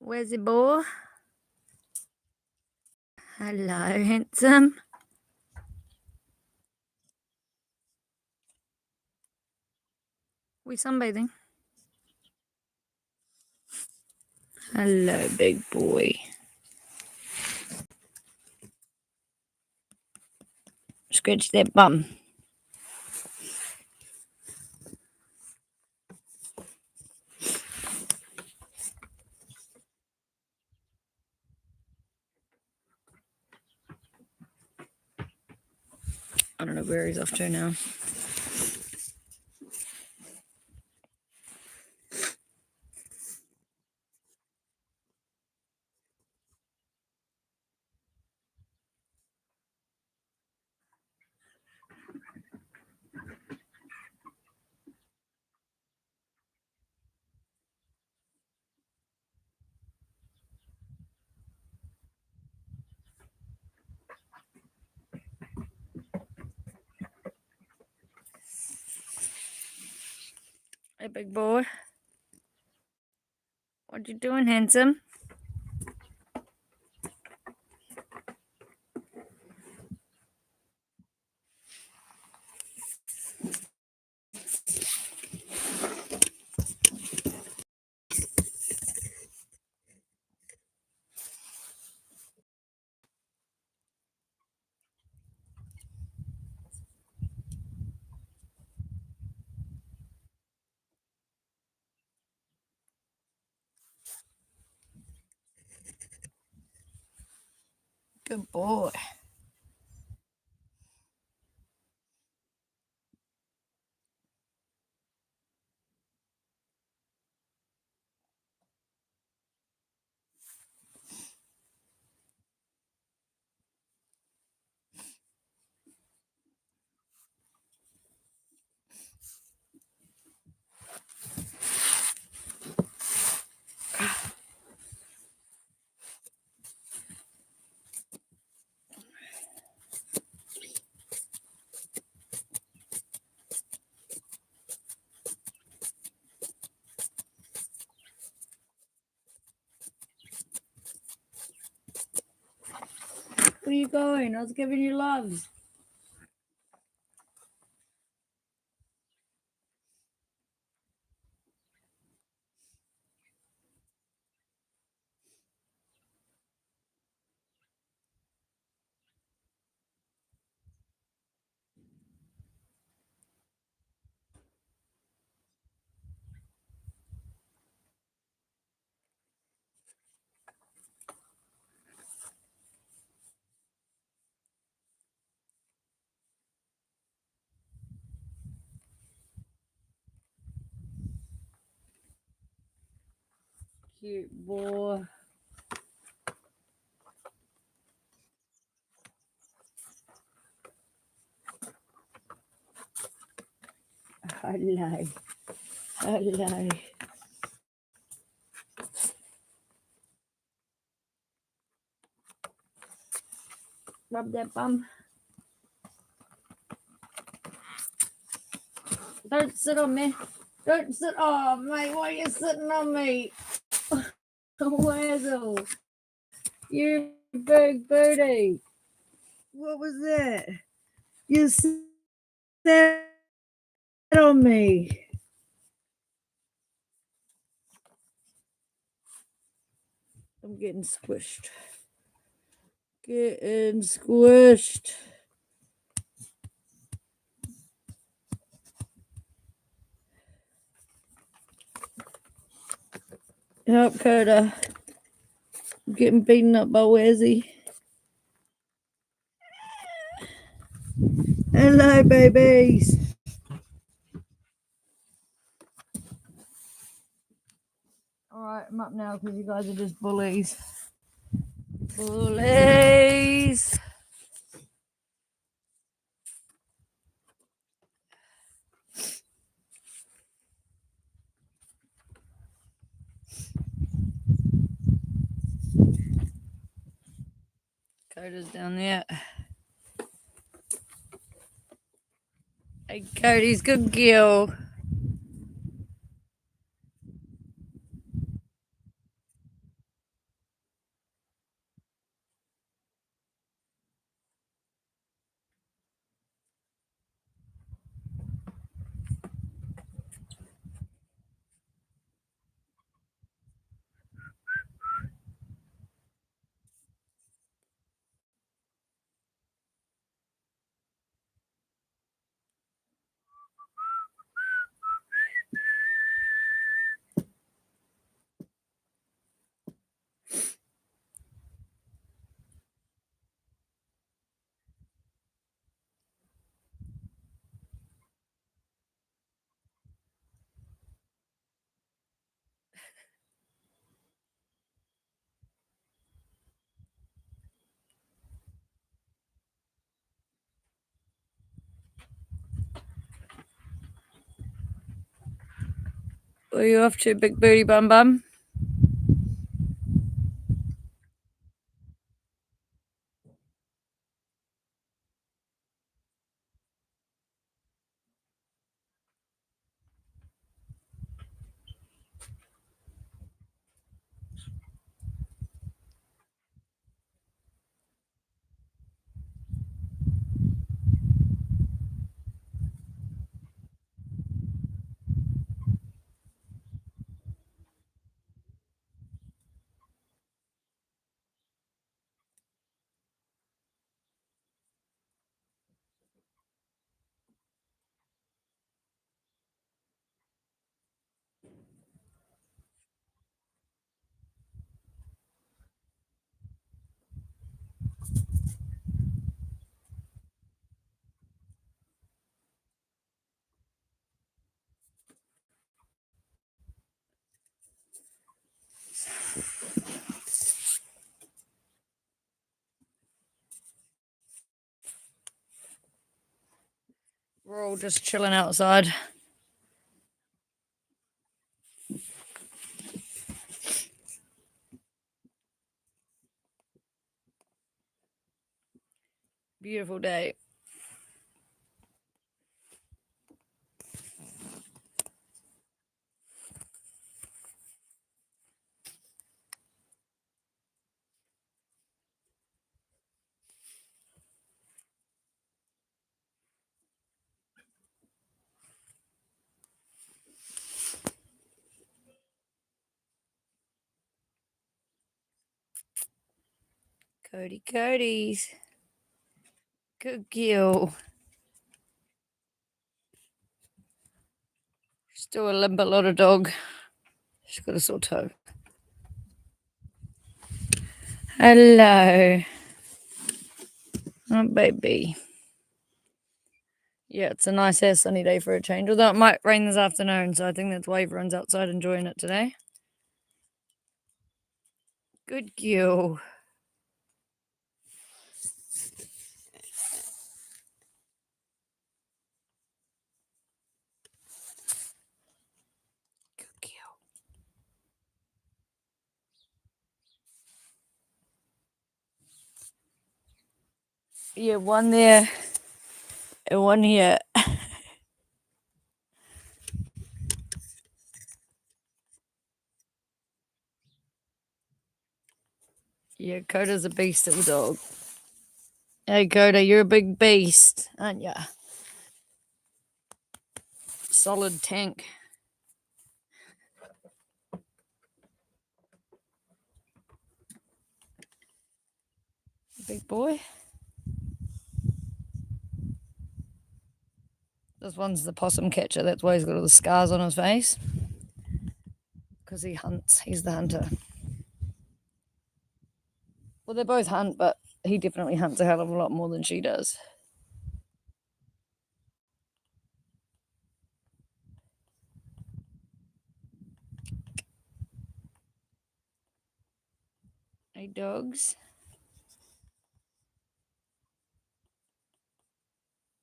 Where's the boy? Hello, handsome. We sunbathing. Hello, big boy. Scratch that bum. I don't know where he's off to now. Hey, big boy. What you doing, handsome? Good boy. Where are you going? I was giving you loves. Cute boy. Hello. Hello. Rub that bum. Don't sit on me. Don't sit. Oh, mate, why are you sitting on me? Weasel. You big booty. What was that? You sat on me. I'm getting squished. Getting squished. Help Coda. I'm getting beaten up by Wazzy. Hello, babies. Alright, I'm up now because you guys are just bullies. Bullies. Coda's down there. Hey, Cody's good girl. Where are you off to, big booty bum bum? We're all just chilling outside. Beautiful day. Cody's. Good girl. Still a limber lot of dog. She's got a sore toe. Hello. Oh, baby. Yeah, it's a nice air sunny day for a change, although it might rain this afternoon, so I think that's why everyone's outside enjoying it today. Good girl. Good girl. Yeah, one there and one here. Yeah, Coda's a beast of a dog. Hey, Coda, you're a big beast, aren't ya? Solid tank. Big boy. This one's the possum catcher. That's why he's got all the scars on his face. Because he hunts. He's the hunter. Well, they both hunt, but he definitely hunts a hell of a lot more than she does. Hey, dogs.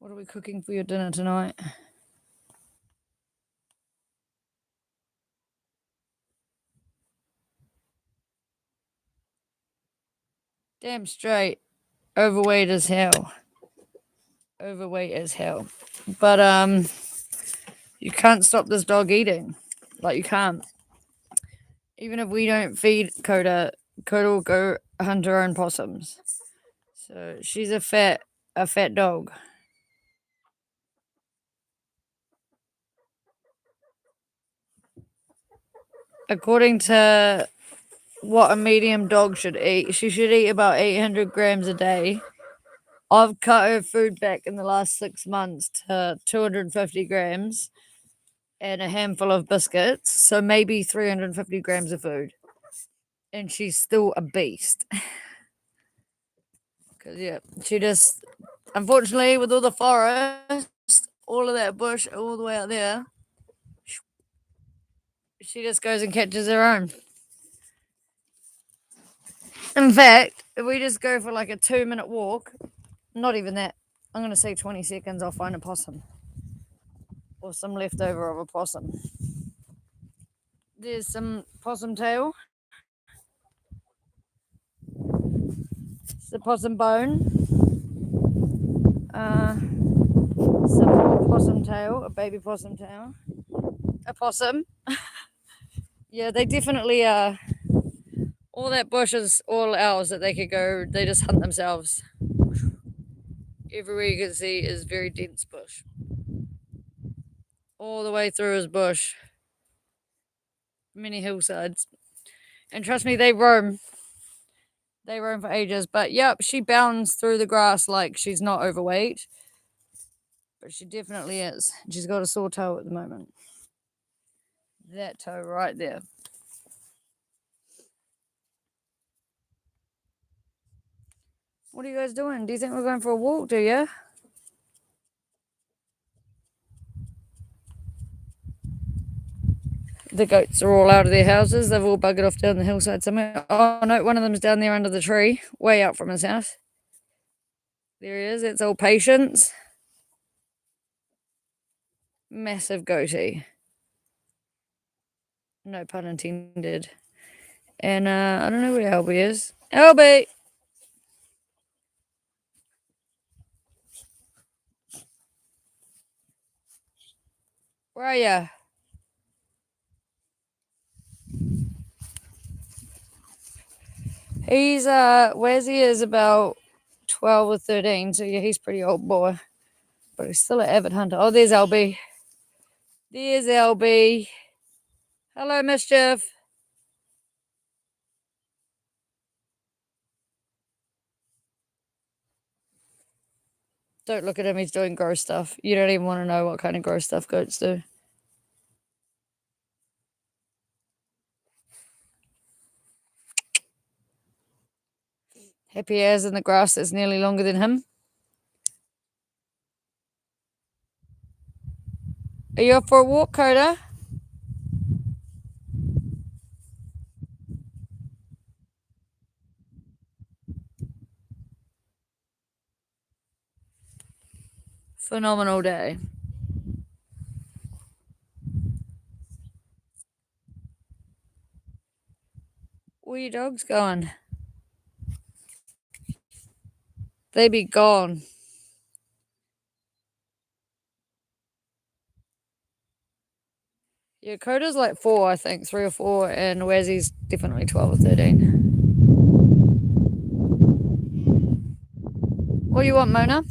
What are we cooking for your dinner tonight? Damn straight. Overweight as hell. Overweight as hell. But you can't stop this dog eating. Like, you can't. Even if we don't feed Coda, Coda will go hunt her own possums. So she's a fat dog. According to what a medium dog should eat, she should eat about 800 grams a day. I've cut her food back in the last 6 months to 250 grams and a handful of biscuits, so maybe 350 grams of food. And she's still a beast. Because, yeah, she just, unfortunately, with all the forest, all of that bush, all the way out there, she just goes and catches her own. In fact, if we just go for like a 2-minute walk, not even that, I'm going to say 20 seconds, I'll find a possum. Or some leftover of a possum. There's some possum tail. It's the possum bone. Some more possum tail, a baby possum tail. A possum. Yeah, they definitely are. All that bush is all ours that they could go. They just hunt themselves. Everywhere you can see is very dense bush. All the way through is bush. Many hillsides. And trust me, they roam. They roam for ages. But yep, she bounds through the grass like she's not overweight. But she definitely is. She's got a sore toe at the moment. That toe right there. What are you guys doing? Do you think we're going for a walk, do you? The goats are all out of their houses. They've all buggered off down the hillside somewhere. Oh no, one of them's down there under the tree, way out from his house. There he is. It's old Patience. Massive goatee. No pun intended. And I don't know where Albie is. Albie! Where are ya? He's Wazzy is about 12 or 13, so yeah, he's pretty old boy. But he's still an avid hunter. Oh, there's Albie. There's Albie. Hello, Mischief. Don't look at him, he's doing gross stuff. You don't even want to know what kind of gross stuff goats do. Happy as in the grass that's nearly longer than him. Are you off for a walk, Coda? Phenomenal day. Where your dogs going? They be gone. Yeah, Coda's like 4, I think, 3 or 4, and Wazzy's definitely 12 or 13. What do you want, Mona?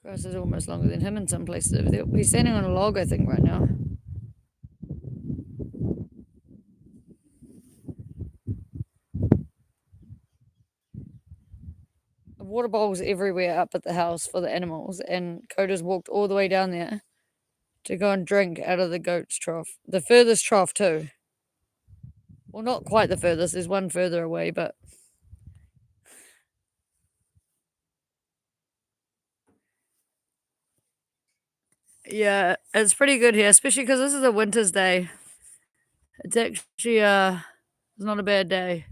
Grass is almost longer than him in some places over there. He's standing on a log, I think, right now. Water bowls everywhere up at the house for the animals, and Coda's walked all the way down there to go and drink out of the goat's trough. The furthest trough, too. Well, not quite the furthest. There's one further away, but yeah, it's pretty good here, especially because this is a winter's day. It's actually it's not a bad day.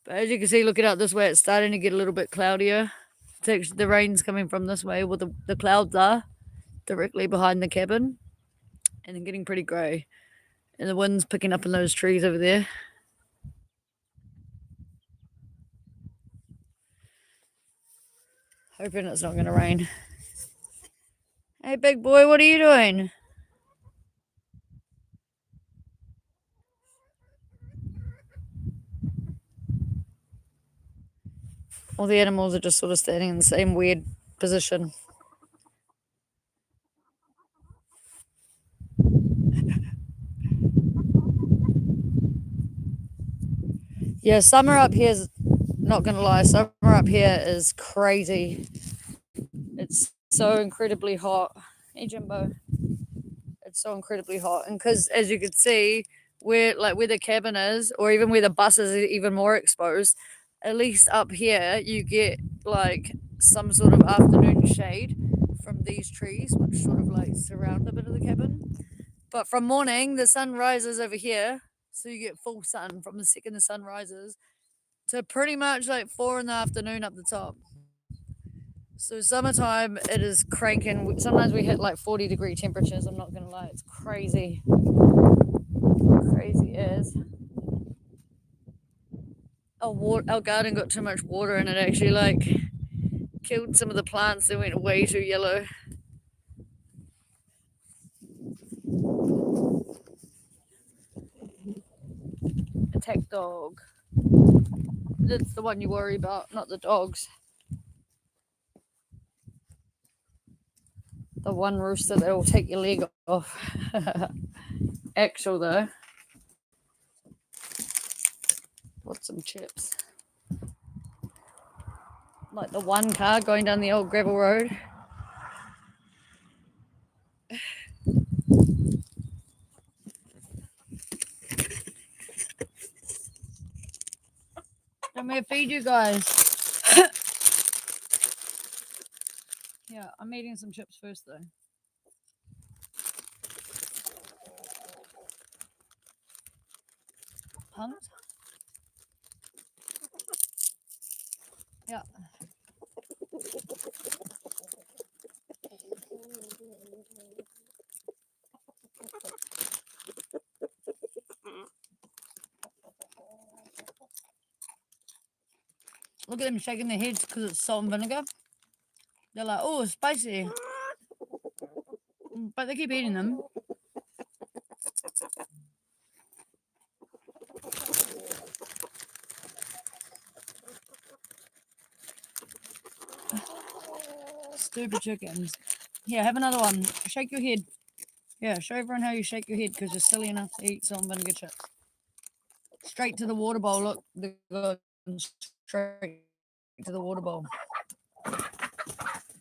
But as you can see, looking out this way, it's starting to get a little bit cloudier. It's actually, the rain's coming from this way where the clouds are, directly behind the cabin, and they're getting pretty grey. And the wind's picking up in those trees over there. Hoping it's not going to rain. Hey, big boy, what are you doing? All the animals are just sort of standing in the same weird position. Yeah, summer up here is not going to lie. Summer up here is crazy. It's so incredibly hot. Hey, Jimbo. It's so incredibly hot, and because as you can see, where the cabin is, or even where the bus is even more exposed. At least up here, you get like some sort of afternoon shade from these trees, which sort of like surround a bit of the cabin. But from morning, the sun rises over here, so you get full sun from the second the sun rises to pretty much like 4 in the afternoon up the top. So summertime, it is cranking. Sometimes we hit like 40-degree temperatures. I'm not gonna lie, it's crazy, crazy as. Our garden got too much water and it actually like killed some of the plants. They went way too yellow. Attack dog. That's the one you worry about, not the dogs. The one rooster that will take your leg off. Actual though. Want some chips. Like the one car going down the old gravel road. I'm gonna feed you guys. Yeah, I'm eating some chips first though. Pumped? Yeah. Look at them shaking their heads because it's salt and vinegar. They're like, oh, spicy. But they keep eating them. Stupid chickens. Here, have another one. Shake your head. Yeah, show everyone how you shake your head because you're silly enough to eat salt and vinegar chips. Straight to the water bowl. Look, they're going straight to the water bowl.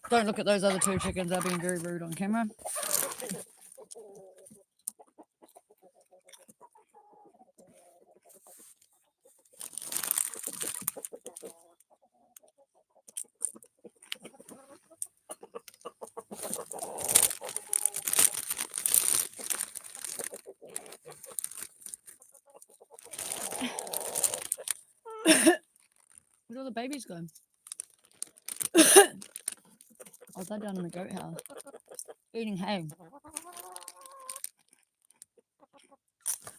Don't look at those other two chickens. They're being very rude on camera. Where'd all the babies go? Oh, they're down in the goat house. Eating hay.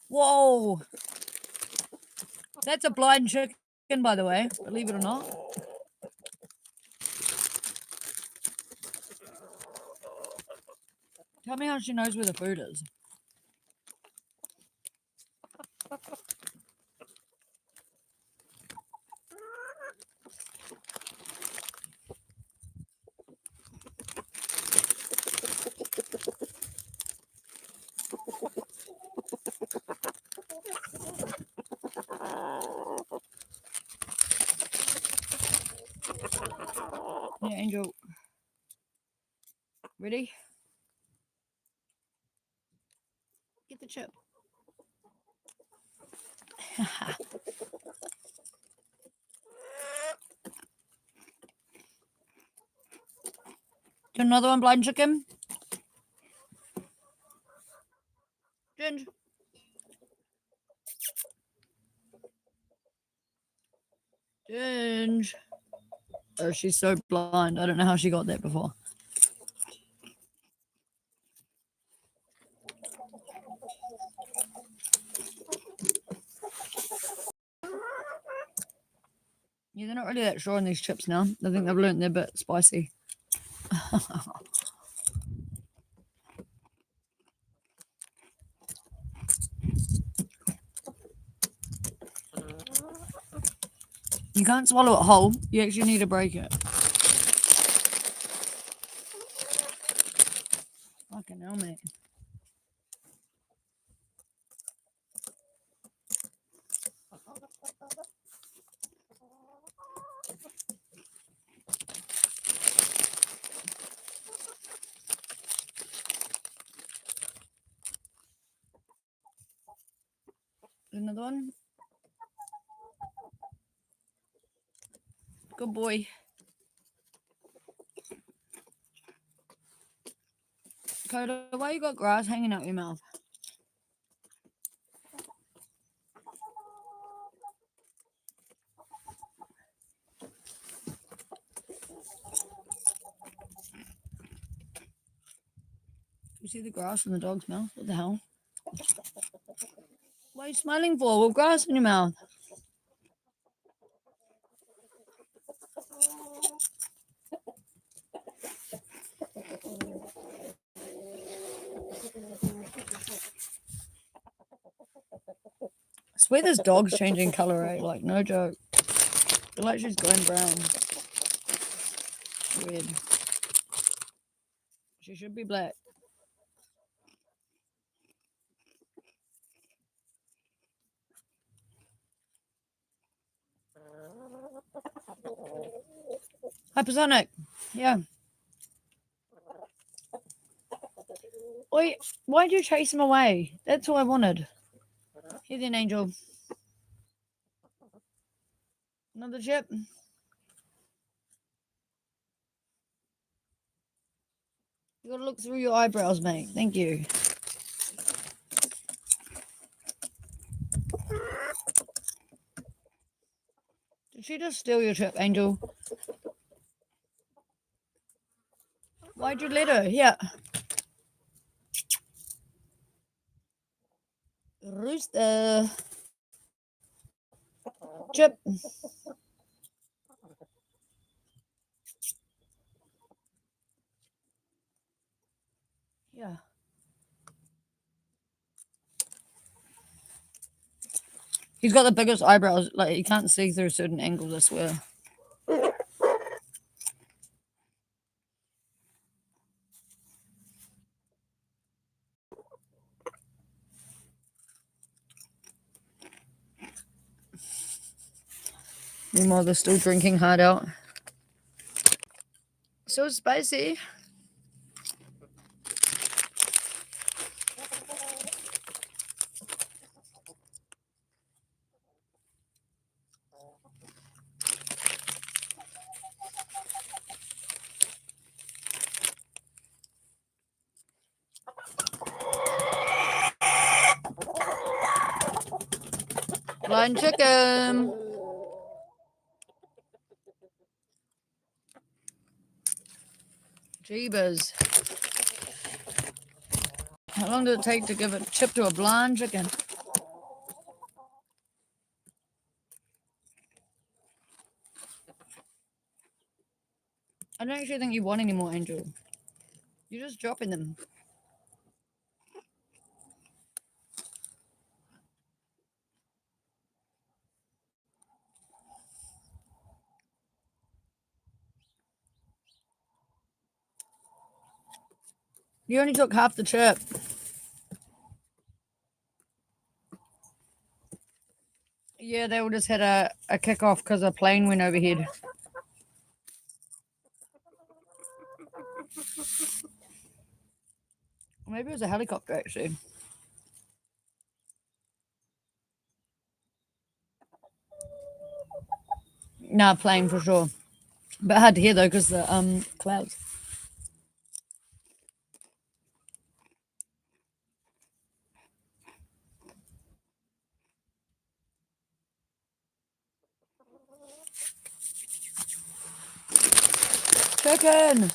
Whoa! That's a blind chicken, by the way, believe it or not. Tell me how she knows where the food is. Yeah, Angel. Ready? Get the chip. Get another one, blind chicken. Ginge. Ginge. Oh, she's so blind. I don't know how she got that before. Yeah, they're not really that sure on these chips now. I think they've learned they're a bit spicy. You can't swallow it whole. You actually need to break it. Fucking hell, mate. Another one. Good boy. Coda, why you got grass hanging out your mouth? see the grass in the dog's mouth? What the hell? What are you smiling for? What grass in your mouth? I swear this dog's changing color, eh? Like, no joke. I feel like she's going brown. Weird. She should be black. Hypersonic. Yeah. Wait, why'd you chase him away? That's all I wanted. Here then, Angel. Another chip. You gotta look through your eyebrows, mate. Thank you. Did she just steal your chip, Angel? Why'd you let her? Yeah. Rooster. Chip. Yeah. He's got the biggest eyebrows. Like, you can't see through certain angles, I swear. Meanwhile, they're still drinking hard out. So spicy. Blind chicken. Jeebus. How long did it take to give a chip to a blind chicken? I don't actually think you want any more, Angel. You're just dropping them. You only took half the chip. Yeah, they all just had a kickoff because a plane went overhead. Maybe it was a helicopter, actually. Nah, plane for sure. But hard to hear, though, because the clouds. Chicken!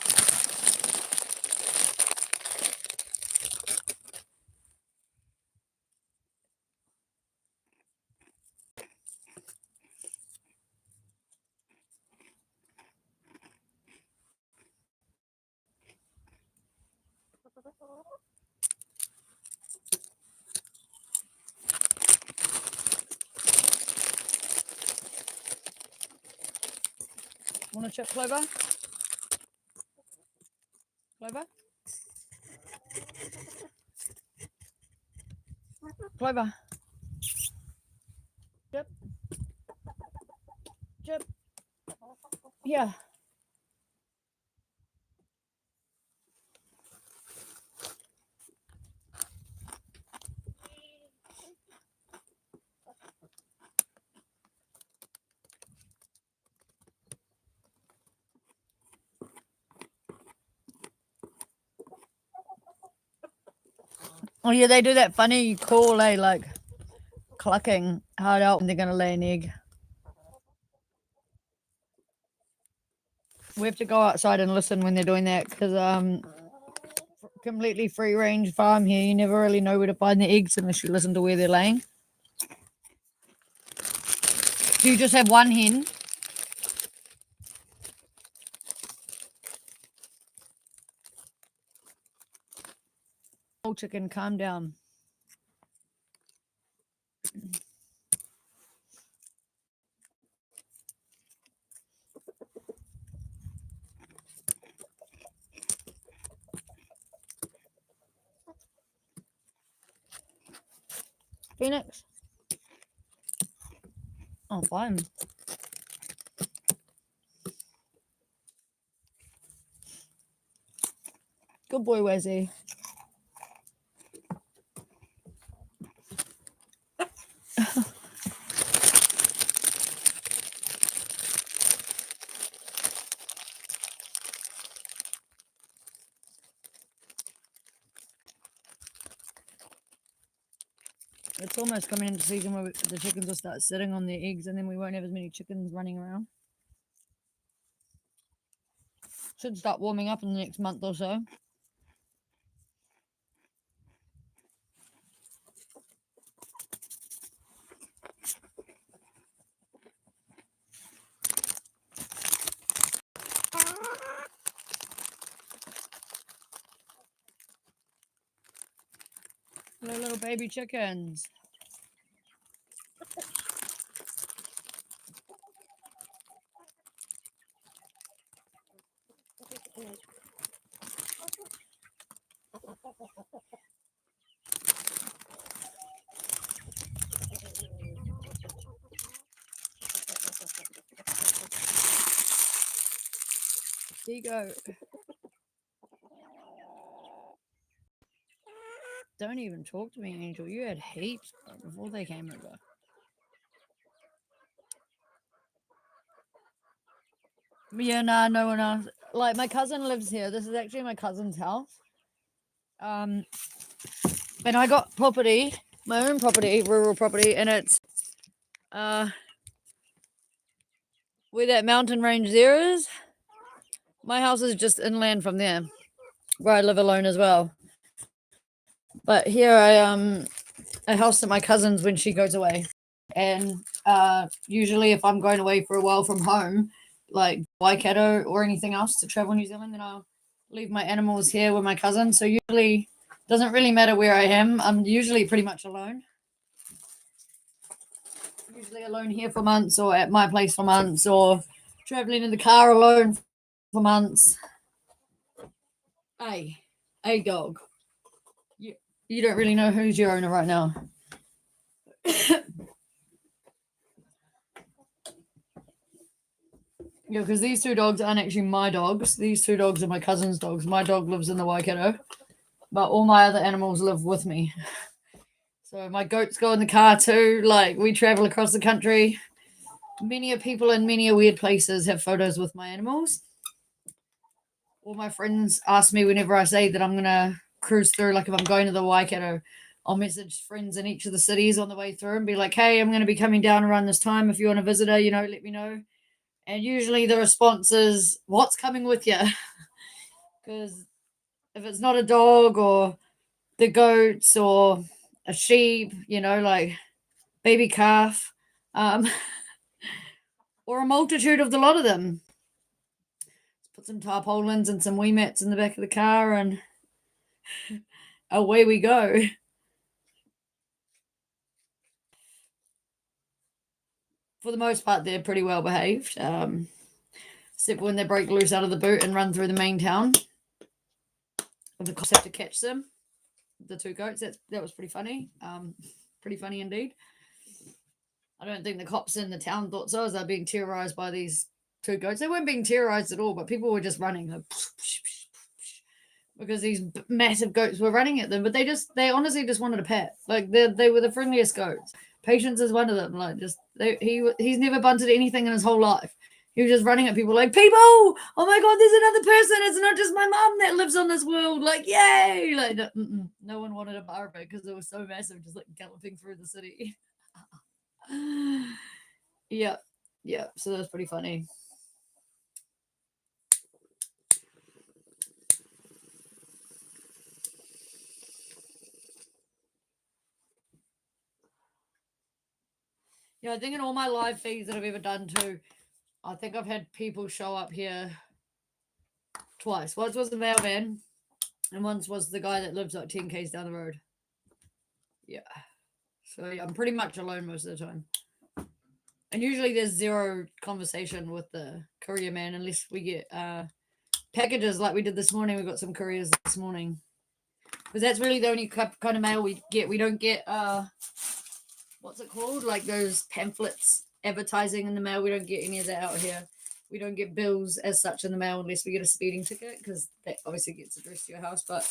Want a chip, Clover? Clover? Clover? Chip? Chip? Yeah. Oh, yeah, they do that funny call, like clucking hard out when they're going to lay an egg. We have to go outside and listen when they're doing that because completely free range farm here. You never really know where to find the eggs unless you listen to where they're laying. Do you just have one hen? Oh, chicken, calm down. Phoenix. Oh, fine. Good boy, Wazzy. It's almost coming into season where the chickens will start sitting on their eggs and then we won't have as many chickens running around. Should start warming up in the next month or so. Hello, little baby chickens. There you go. Don't even talk to me, Angel. You had heaps before they came over. Yeah, nah, no one else. Like, my cousin lives here. This is actually my cousin's house. And I got property, my own property, rural property, and it's where that mountain range there is. My house is just inland from there, where I live alone as well. But here I house at my cousin's when she goes away, and usually if I'm going away for a while from home, like Waikato or anything else to travel New Zealand, then I'll leave my animals here with my cousin. So usually doesn't really matter where I am. I'm usually pretty much alone. Usually alone here for months, or at my place for months, or traveling in the car alone for months. Hey, dog. You don't really know who's your owner right now. Yeah, because these two dogs aren't actually my dogs. These two dogs are my cousin's dogs. My dog lives in the Waikato, but all my other animals live with me. So my goats go in the car too. Like, we travel across the country. Many a people in many a weird places have photos with my animals. All my friends ask me whenever I say that I'm gonna cruise through, like if I'm going to the Waikato, I'll message friends in each of the cities on the way through and be like, hey, I'm gonna be coming down around this time. If you want a visitor, let me know. And usually the response is, what's coming with you? Because if it's not a dog or the goats or a sheep, like baby calf, or a multitude of the lot of them. Let's put some tarpaulins and some wee mats in the back of the car and away we go. For the most part, they're pretty well behaved, except when they break loose out of the boot and run through the main town. The cops have to catch them. The two goats. That was pretty funny. Pretty funny indeed. I don't think the cops in the town thought so, as they're being terrorized by these two goats. They weren't being terrorized at all, but people were just running like, because these massive goats were running at them. But they honestly just wanted a pet. Like, they were the friendliest goats. Patience is one of them. Like, he's never bunted anything in his whole life. He was just running at people like, people, oh my God, there's another person. It's not just my mom that lives on this world. Like, yay. Like, no one wanted a bar because it was so massive, just like galloping through the city. Yeah. So that's pretty funny. Yeah, I think in all my live feeds that I've ever done too, I think I've had people show up here twice. Once was the mailman, and once was the guy that lives like 10 k's down the road. Yeah. So yeah, I'm pretty much alone most of the time. And usually there's zero conversation with the courier man unless we get packages like we did this morning. We got some couriers this morning. Because that's really the only kind of mail we get. We don't get what's it called? Like those pamphlets advertising in the mail. We don't get any of that out here. We don't get bills as such in the mail unless we get a speeding ticket, because that obviously gets addressed to your house. But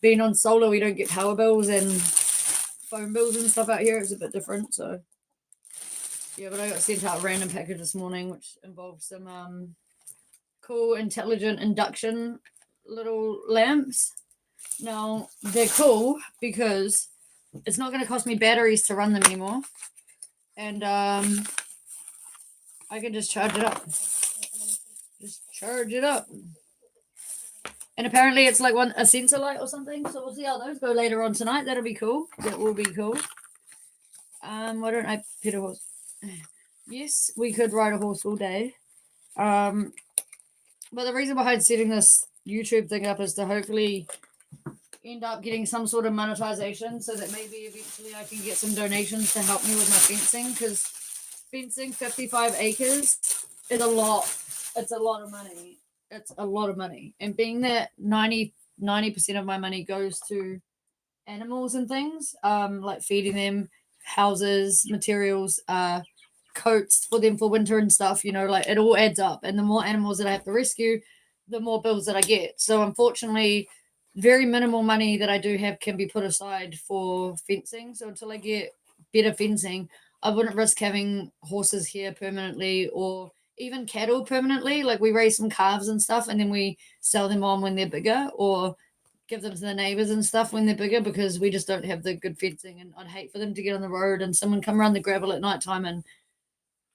being on solar, we don't get power bills and phone bills and stuff out here. It's a bit different. So yeah, but I got sent out a random package this morning, which involved some cool, intelligent induction little lamps. Now they're cool because it's not going to cost me batteries to run them anymore, and I can just charge it up. Just charge it up. And apparently it's like a sensor light or something. So we'll see how those go later on tonight. That'll be cool. That will be cool. Why don't I pet a horse? Yes, we could ride a horse all day. But the reason behind setting this YouTube thing up is to hopefully end up getting some sort of monetization, so that maybe eventually I can get some donations to help me with my fencing, because fencing 55 acres is a lot. It's a lot of money. It's a lot of money. And being that 90% of my money goes to animals and things, like feeding them, houses, materials, coats for them for winter and stuff, like it all adds up. And the more animals that I have to rescue, the more bills that I get. So unfortunately, very minimal money that I do have can be put aside for fencing. So until I get better fencing, I wouldn't risk having horses here permanently, or even cattle permanently. Like we raise some calves and stuff, and then we sell them on when they're bigger, or give them to the neighbors and stuff when they're bigger, because we just don't have the good fencing. And I'd hate for them to get on the road and someone come around the gravel at night time and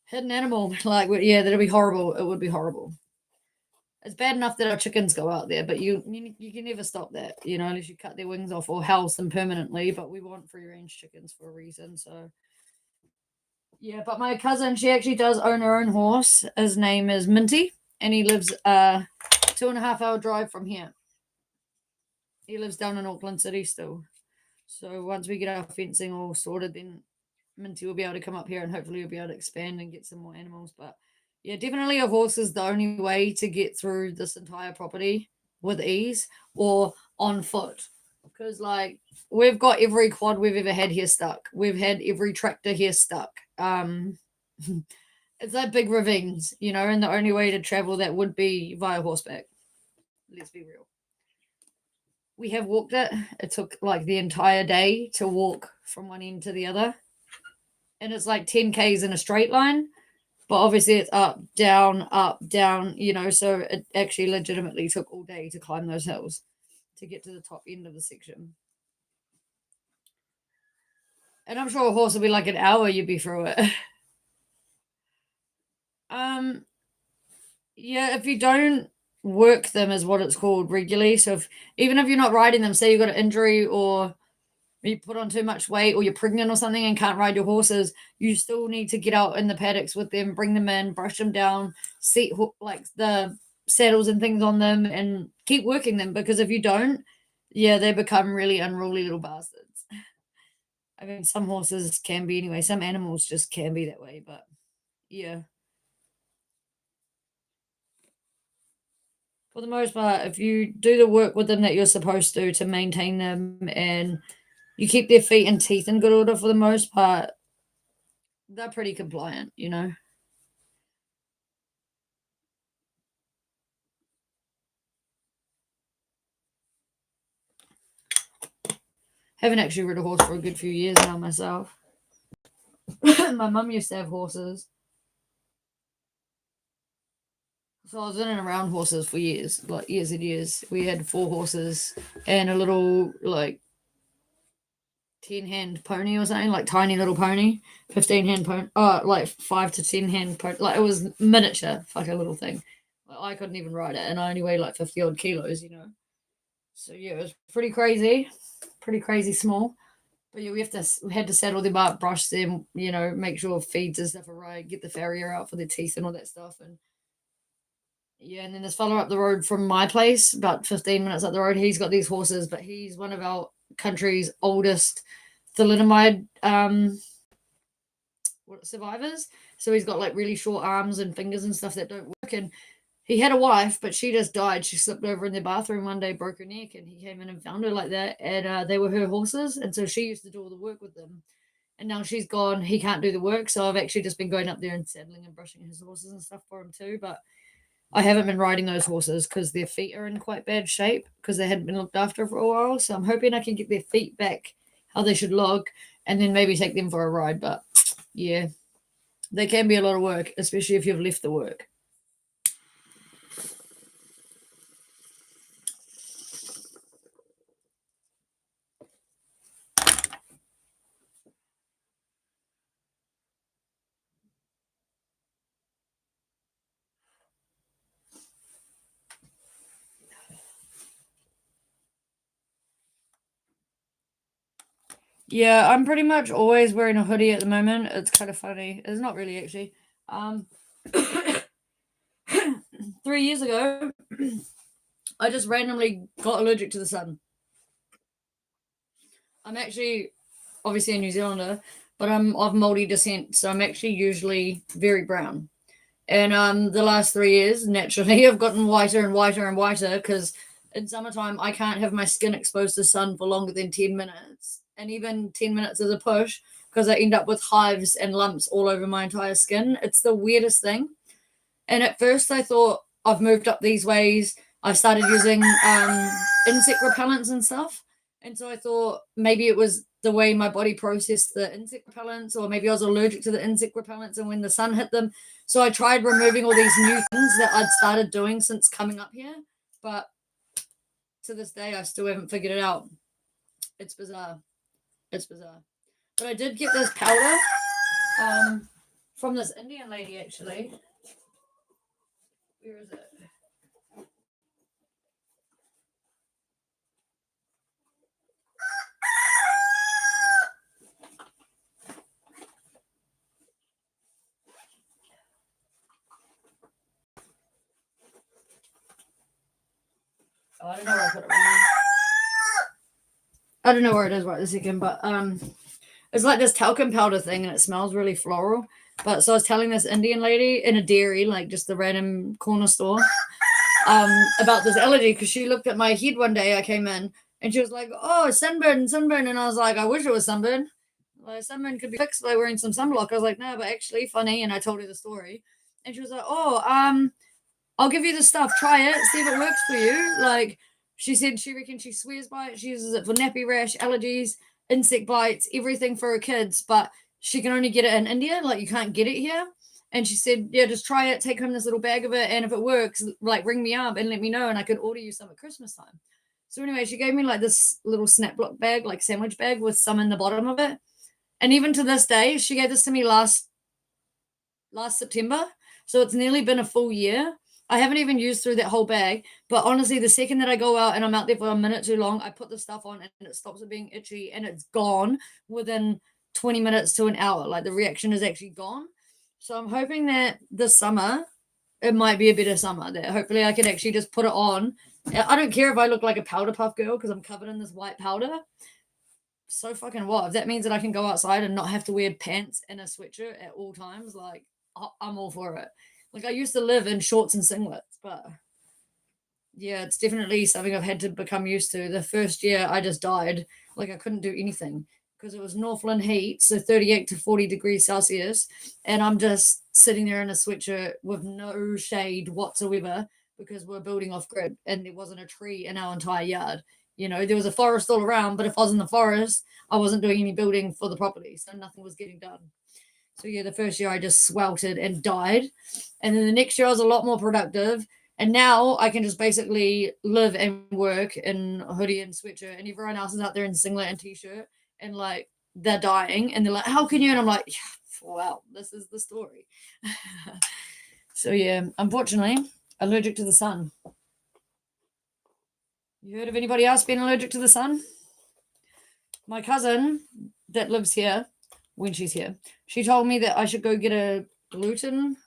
hit an animal. Like, yeah, that'd be horrible. It would be horrible. It's bad enough that our chickens go out there, but you can never stop that, unless you cut their wings off or house them permanently. But we want free range chickens for a reason. So yeah, but my cousin, she actually does own her own horse. His name is Minty, and he lives 2.5 hour drive from here. He lives down in Auckland City still. So once we get our fencing all sorted, then Minty will be able to come up here, and hopefully we'll be able to expand and get some more animals. But yeah, definitely a horse is the only way to get through this entire property with ease, or on foot. Because like we've got every quad we've ever had here stuck. We've had every tractor here stuck. It's like big ravines, and the only way to travel that would be via horseback. Let's be real. We have walked it. It took like the entire day to walk from one end to the other. And it's like 10 Ks in a straight line. But obviously it's up, down, so it actually legitimately took all day to climb those hills to get to the top end of the section. And I'm sure a horse will be like an hour you'd be through it. Yeah, if you don't work them is what it's called regularly. So even if you're not riding them, say you've got an injury, or you put on too much weight, or you're pregnant or something and can't ride your horses, you still need to get out in the paddocks with them, bring them in, brush them down, seat like the saddles and things on them, and keep working them. Because if you don't, yeah, they become really unruly little bastards. I mean, some horses can be anyway. Some animals just can be that way, but yeah. For the most part, if you do the work with them that you're supposed to maintain them, and you keep their feet and teeth in good order, for the most part, they're pretty compliant, Haven't actually ridden a horse for a good few years now myself. My mum used to have horses. So I was in and around horses for years, like years and years. We had 4 horses and a little like 10-hand pony or something, like tiny little pony, 15-hand pony, like 5 to 10-hand pony. Like it was miniature, like a little thing. Like, I couldn't even ride it, and I only weighed like 50 odd kilos, So yeah, it was pretty crazy small. But yeah, we had to saddle them up, brush them, make sure feeds and stuff are right, get the farrier out for their teeth and all that stuff. And yeah, and then there's fella up the road from my place, about 15 minutes up the road. He's got these horses, but he's one of our country's oldest thalidomide survivors. So he's got like really short arms and fingers and stuff that don't work. And he had a wife, but she just died. She slipped over in the bathroom one day, broke her neck, and he came in and found her like that. And they were her horses, and so she used to do all the work with them. And now she's gone. He can't do the work, so I've actually just been going up there and saddling and brushing his horses and stuff for him too. But I haven't been riding those horses because their feet are in quite bad shape because they hadn't been looked after for a while. So I'm hoping I can get their feet back how they should look, and then maybe take them for a ride. But yeah, they can be a lot of work, especially if you've left the work. Yeah, I'm pretty much always wearing a hoodie at the moment. It's kind of funny. It's not really actually. 3 years ago, I just randomly got allergic to the sun. I'm actually obviously a New Zealander, but I'm of Māori descent, so I'm actually usually very brown. And the last 3 years, naturally, I've gotten whiter and whiter and whiter because in summertime I can't have my skin exposed to sun for longer than 10 minutes, and even 10 minutes is a push because I end up with hives and lumps all over my entire skin. It's the weirdest thing. And at first, I thought I've moved up these ways. I started using insect repellents and stuff. And so I thought maybe it was the way my body processed the insect repellents, or maybe I was allergic to the insect repellents and when the sun hit them. So I tried removing all these new things that I'd started doing since coming up here. But to this day, I still haven't figured it out. It's bizarre. It's bizarre. But I did get this powder from this Indian lady, actually. Where is it? Oh, I don't know where I put it right now. I don't know where it is right this second, but it's like this talcum powder thing, and it smells really floral. But so I was telling this Indian lady in a dairy, like just the random corner store, about this allergy because she looked at my head one day. I came in and she was like, "Oh, sunburn, sunburn," and I was like, "I wish it was sunburn. Like, sunburn could be fixed by wearing some sunblock." I was like, "No, but actually, funny." And I told her the story, and she was like, "Oh, I'll give you the stuff. Try it. See if it works for you." Like she said, she reckons she swears by it. She uses it for nappy rash, allergies, insect bites, everything for her kids. But she can only get it in India. Like you can't get it here. And she said, "Yeah, just try it. Take home this little bag of it, and if it works, like ring me up and let me know, and I could order you some at Christmas time." So anyway, she gave me like this little snap block bag, like sandwich bag, with some in the bottom of it. And even to this day, she gave this to me last September. So it's nearly been a full year. I haven't even used through that whole bag. But honestly, the second that I go out and I'm out there for a minute too long, I put the stuff on and it stops it being itchy and it's gone within 20 minutes to an hour. Like the reaction is actually gone. So I'm hoping that this summer, it might be a better summer. That hopefully I can actually just put it on. I don't care if I look like a powder puff girl because I'm covered in this white powder. So fucking what? If that means that I can go outside and not have to wear pants and a sweatshirt at all times, like I'm all for it. Like I used to live in shorts and singlets, but yeah, it's definitely something I've had to become used to. The first year I just died. Like I couldn't do anything because it was Northland heat, so 38 to 40 degrees Celsius. And I'm just sitting there in a sweatshirt with no shade whatsoever because we're building off grid and there wasn't a tree in our entire yard. There was a forest all around, but if I was in the forest, I wasn't doing any building for the property, so nothing was getting done. So yeah, the first year I just sweltered and died. And then the next year I was a lot more productive. And now I can just basically live and work in a hoodie and sweatshirt, and everyone else is out there in singlet and t-shirt, and like they're dying, and they're like, "How can you?" And I'm like, yeah, "Wow, this is the story." So yeah, unfortunately, allergic to the sun. You heard of anybody else being allergic to the sun? My cousin that lives here, when she's here, she told me that I should go get a gluten,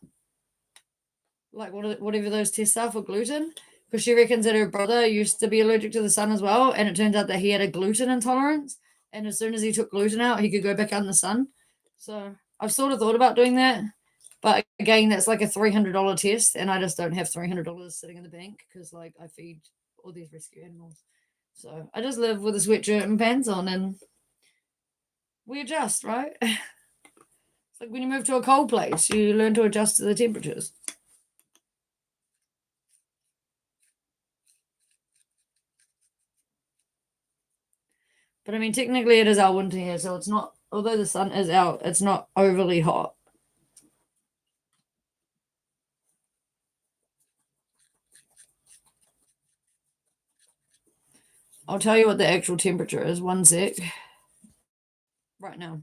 like whatever those tests are for gluten, because she reckons that her brother used to be allergic to the sun as well, and it turns out that he had a gluten intolerance, and as soon as he took gluten out, he could go back out in the sun. So I've sort of thought about doing that, but again, that's like a $300 test, and I just don't have $300 sitting in the bank because like I feed all these rescue animals. So I just live with a sweatshirt and pants on, and we adjust, right? It's like when you move to a cold place, you learn to adjust to the temperatures. But I mean, technically, it is our winter here, so it's not. Although the sun is out, it's not overly hot. I'll tell you what the actual temperature is. One sec. Right now.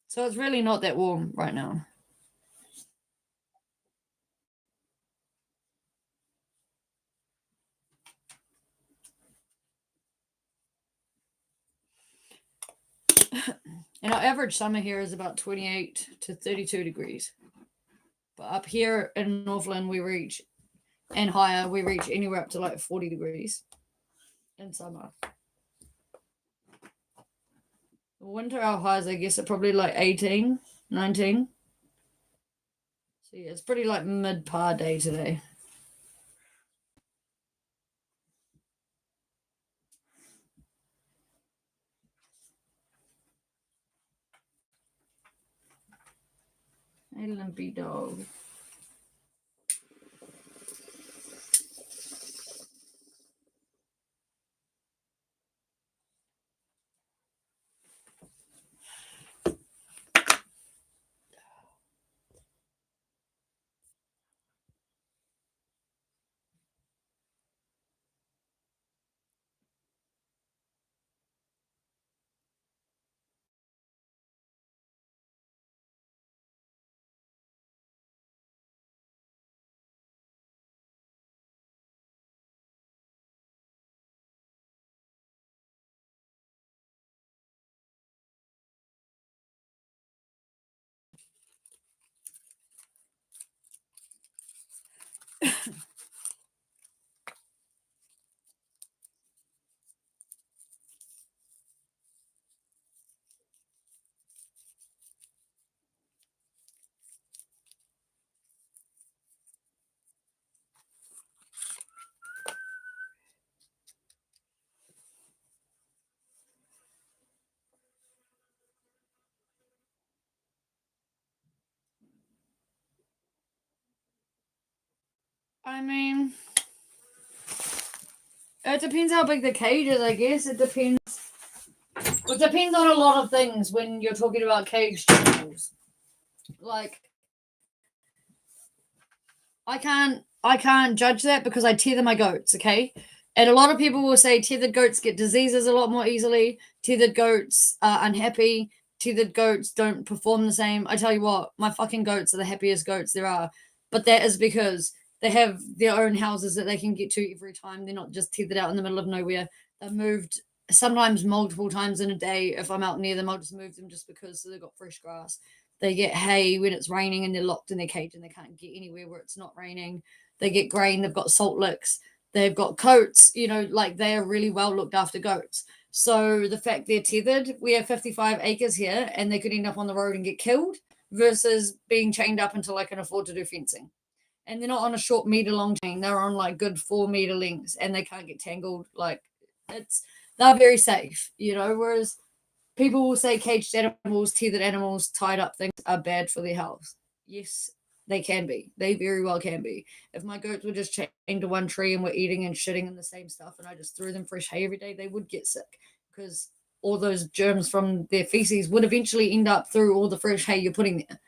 So it's really not that warm right now. And our average summer here is about 28 to 32 degrees. But up here in Northland, we reach, and higher, we reach anywhere up to like 40 degrees in summer. Winter, our highs, I guess, are probably like 18, 19. So yeah, it's pretty like mid-par day today. Hey, lumpy dog. I mean, it depends how big the cage is, I guess. It depends. It depends on a lot of things when you're talking about caged animals. Like, I can't judge that because I tether my goats, okay? And a lot of people will say tethered goats get diseases a lot more easily. Tethered goats are unhappy. Tethered goats don't perform the same. I tell you what, my fucking goats are the happiest goats there are. But that is because they have their own houses that they can get to every time. They're not just tethered out in the middle of nowhere. They're moved sometimes multiple times in a day. If I'm out near them, I'll just move them just because so they've got fresh grass. They get hay when it's raining and they're locked in their cage and they can't get anywhere where it's not raining. They get grain, they've got salt licks, they've got coats, like they are really well looked after goats. So the fact they're tethered, we have 55 acres here and they could end up on the road and get killed versus being chained up until I can afford to do fencing. And they're not on a short meter long chain, they're on like good 4 meter lengths and they can't get tangled. Like they're very safe, whereas people will say caged animals, tethered animals, tied up things are bad for their health. Yes, they can be. They very well can be. If my goats were just chained to one tree and were eating and shitting in the same stuff and I just threw them fresh hay every day, they would get sick because all those germs from their feces would eventually end up through all the fresh hay you're putting there.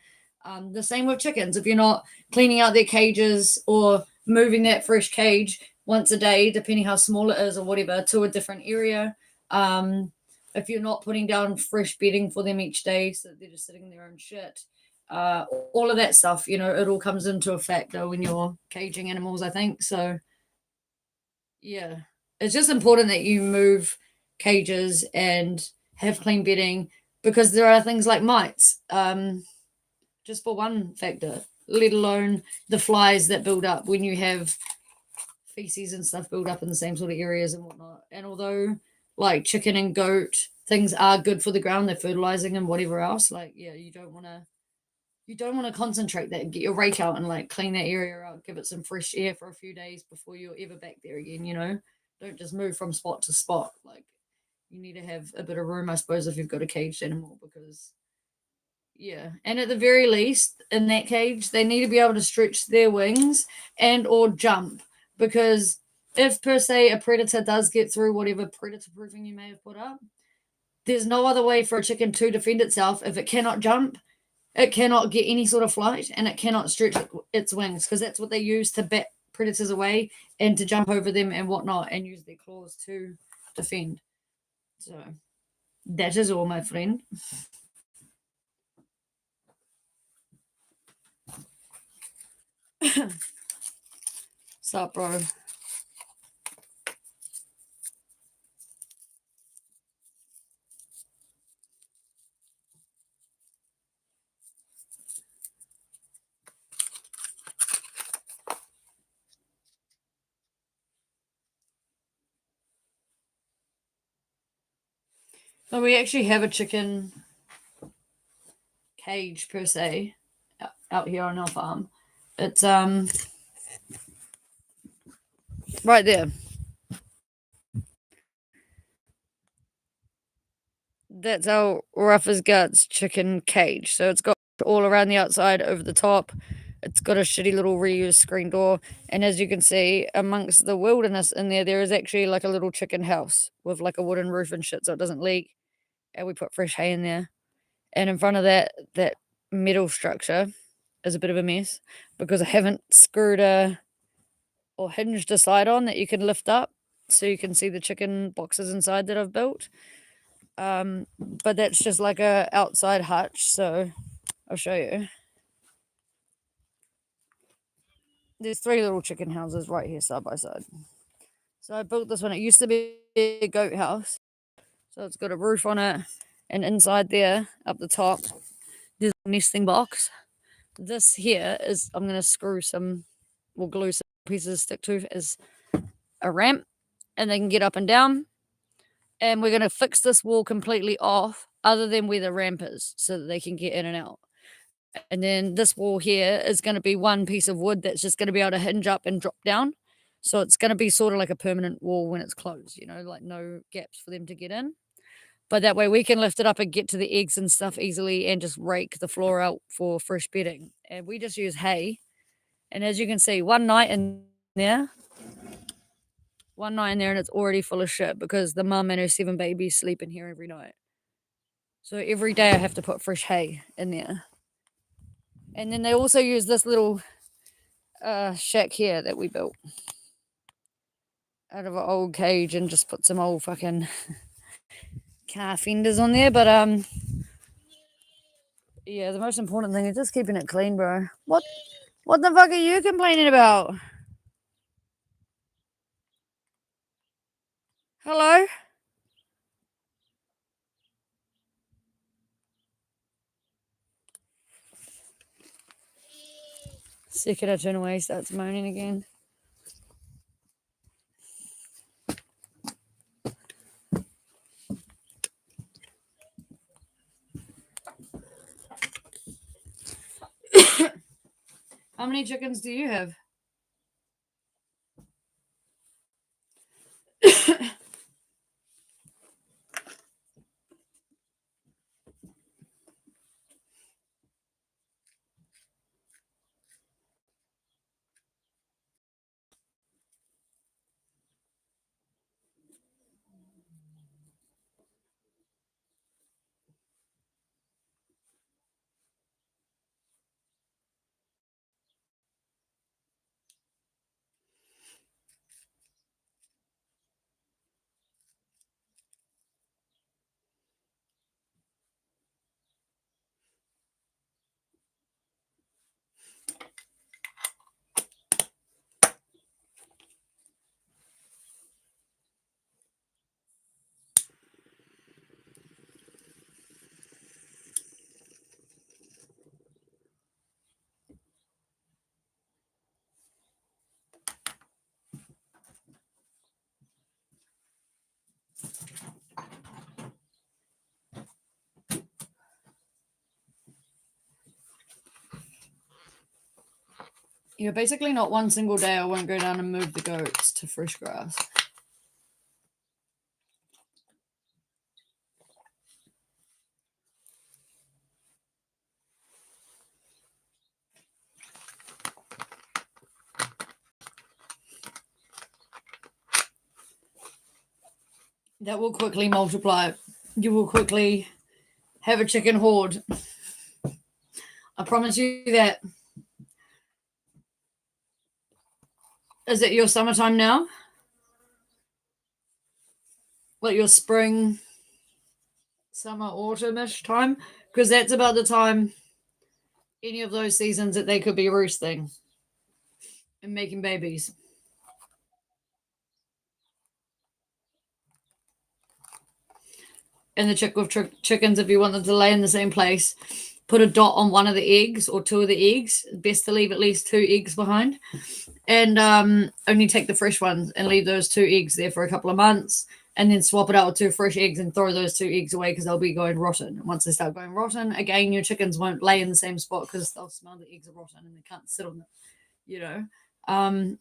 The same with chickens. If you're not cleaning out their cages or moving that fresh cage once a day, depending how small it is or whatever, to a different area, if you're not putting down fresh bedding for them each day so that they're just sitting in their own shit, all of that stuff, it all comes into a factor when you're caging animals, I think. So, yeah, it's just important that you move cages and have clean bedding, because there are things like mites, just for one factor, let alone the flies that build up when you have feces and stuff build up in the same sort of areas and whatnot. And although like chicken and goat things are good for the ground, they're fertilizing and whatever else, like yeah, you don't want to concentrate that, get your rake out and like clean that area out, give it some fresh air for a few days before you're ever back there again, you know? Don't just move from spot to spot. Like you need to have a bit of room, I suppose, if you've got a caged animal, because yeah. And at the very least, in that cage, they need to be able to stretch their wings and or jump, because if per se a predator does get through whatever predator proofing you may have put up, there's no other way for a chicken to defend itself. If it cannot jump, it cannot get any sort of flight, and it cannot stretch its wings, because that's what they use to bat predators away and to jump over them and whatnot, and use their claws to defend. So that is all, my friend. Sup, bro? Well, we actually have a chicken cage per se out here on our farm. It's right there. That's our rough as guts chicken cage. So it's got all around the outside, over the top. It's got a shitty little reused screen door. And as you can see, amongst the wilderness in there, there is actually like a little chicken house with like a wooden roof and shit so it doesn't leak. And we put fresh hay in there. And in front of that metal structure is a bit of a mess because I haven't screwed or hinged a side on that you can lift up so you can see the chicken boxes inside that I've built. But that's just like a outside hutch, so I'll show you. There's 3 little chicken houses right here side by side. So I built this one. It used to be a goat house. So it's got a roof on it, and inside there, up the top, there's a nesting box. This here is, I'm gonna screw some, or glue some pieces of stick to as a ramp, and they can get up and down. And we're gonna fix this wall completely off, other than where the ramp is, so that they can get in and out. And then this wall here is going to be one piece of wood that's just going to be able to hinge up and drop down. So it's going to be sort of like a permanent wall when it's closed, you know, like no gaps for them to get in. But that way we can lift it up and get to the eggs and stuff easily and just rake the floor out for fresh bedding. And we just use hay. And as you can see, one night in there, and it's already full of shit because the mum and her 7 babies sleep in here every night. So every day I have to put fresh hay in there. And then they also use this little shack here that we built out of an old cage and just put some old fucking car fenders on there. But yeah, the most important thing is just keeping it clean, bro. What the fuck are you complaining about? Hello? Second I turn away, starts moaning again. How many chickens do you have? Yeah, basically not one single day I won't go down and move the goats to fresh grass. That will quickly multiply. You will quickly have a chicken horde. I promise you that. Is it your summertime now? Like your spring, summer, autumn-ish time? Because that's about the time any of those seasons that they could be roosting and making babies. And the chick with chickens, if you want them to lay in the same place, put a dot on one of the eggs or two of the eggs. Best to leave at least 2 eggs behind. And only take the fresh ones and leave those 2 eggs there for a couple of months, and then swap it out with 2 fresh eggs and throw those 2 eggs away because they'll be going rotten. And once they start going rotten, again, your chickens won't lay in the same spot because they'll smell the eggs are rotten and they can't sit on it, you know.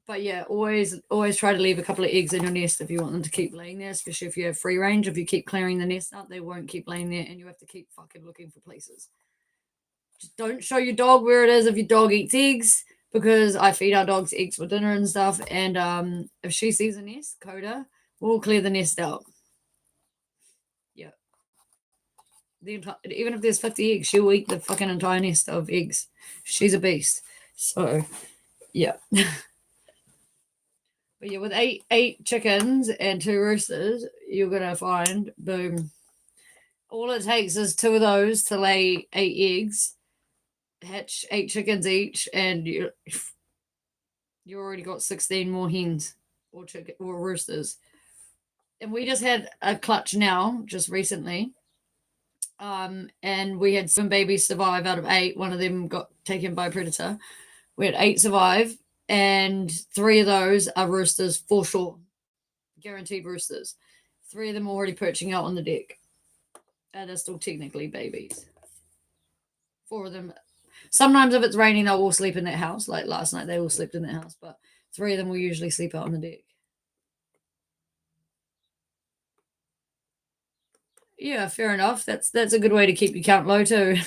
But yeah, always try to leave a couple of eggs in your nest if you want them to keep laying there, especially if you have free range. If you keep clearing the nest out, they won't keep laying there and you have to keep fucking looking for places. Just don't show your dog where it is if your dog eats eggs, because I feed our dogs eggs for dinner and stuff. And if she sees a nest, Coda, we'll clear the nest out. Yeah. Even if there's 50 eggs, she'll eat the fucking entire nest of eggs. She's a beast. So, yeah. But yeah, with eight chickens and 2 roosters, you're gonna find, boom. All it takes is 2 of those to lay 8 eggs, hatch 8 chickens each, and you already got 16 more hens or roosters. And we just had a clutch now, just recently. And we had 7 babies survive out of 8. One of them got taken by a predator. We had 8 survive, and 3 of those are roosters for sure. Guaranteed roosters. 3 of them already perching out on the deck. And they're still technically babies. 4 of them. Sometimes if it's raining, they'll all sleep in that house. Like last night, they all slept in that house. But 3 of them will usually sleep out on the deck. Yeah, fair enough. That's a good way to keep your count low too.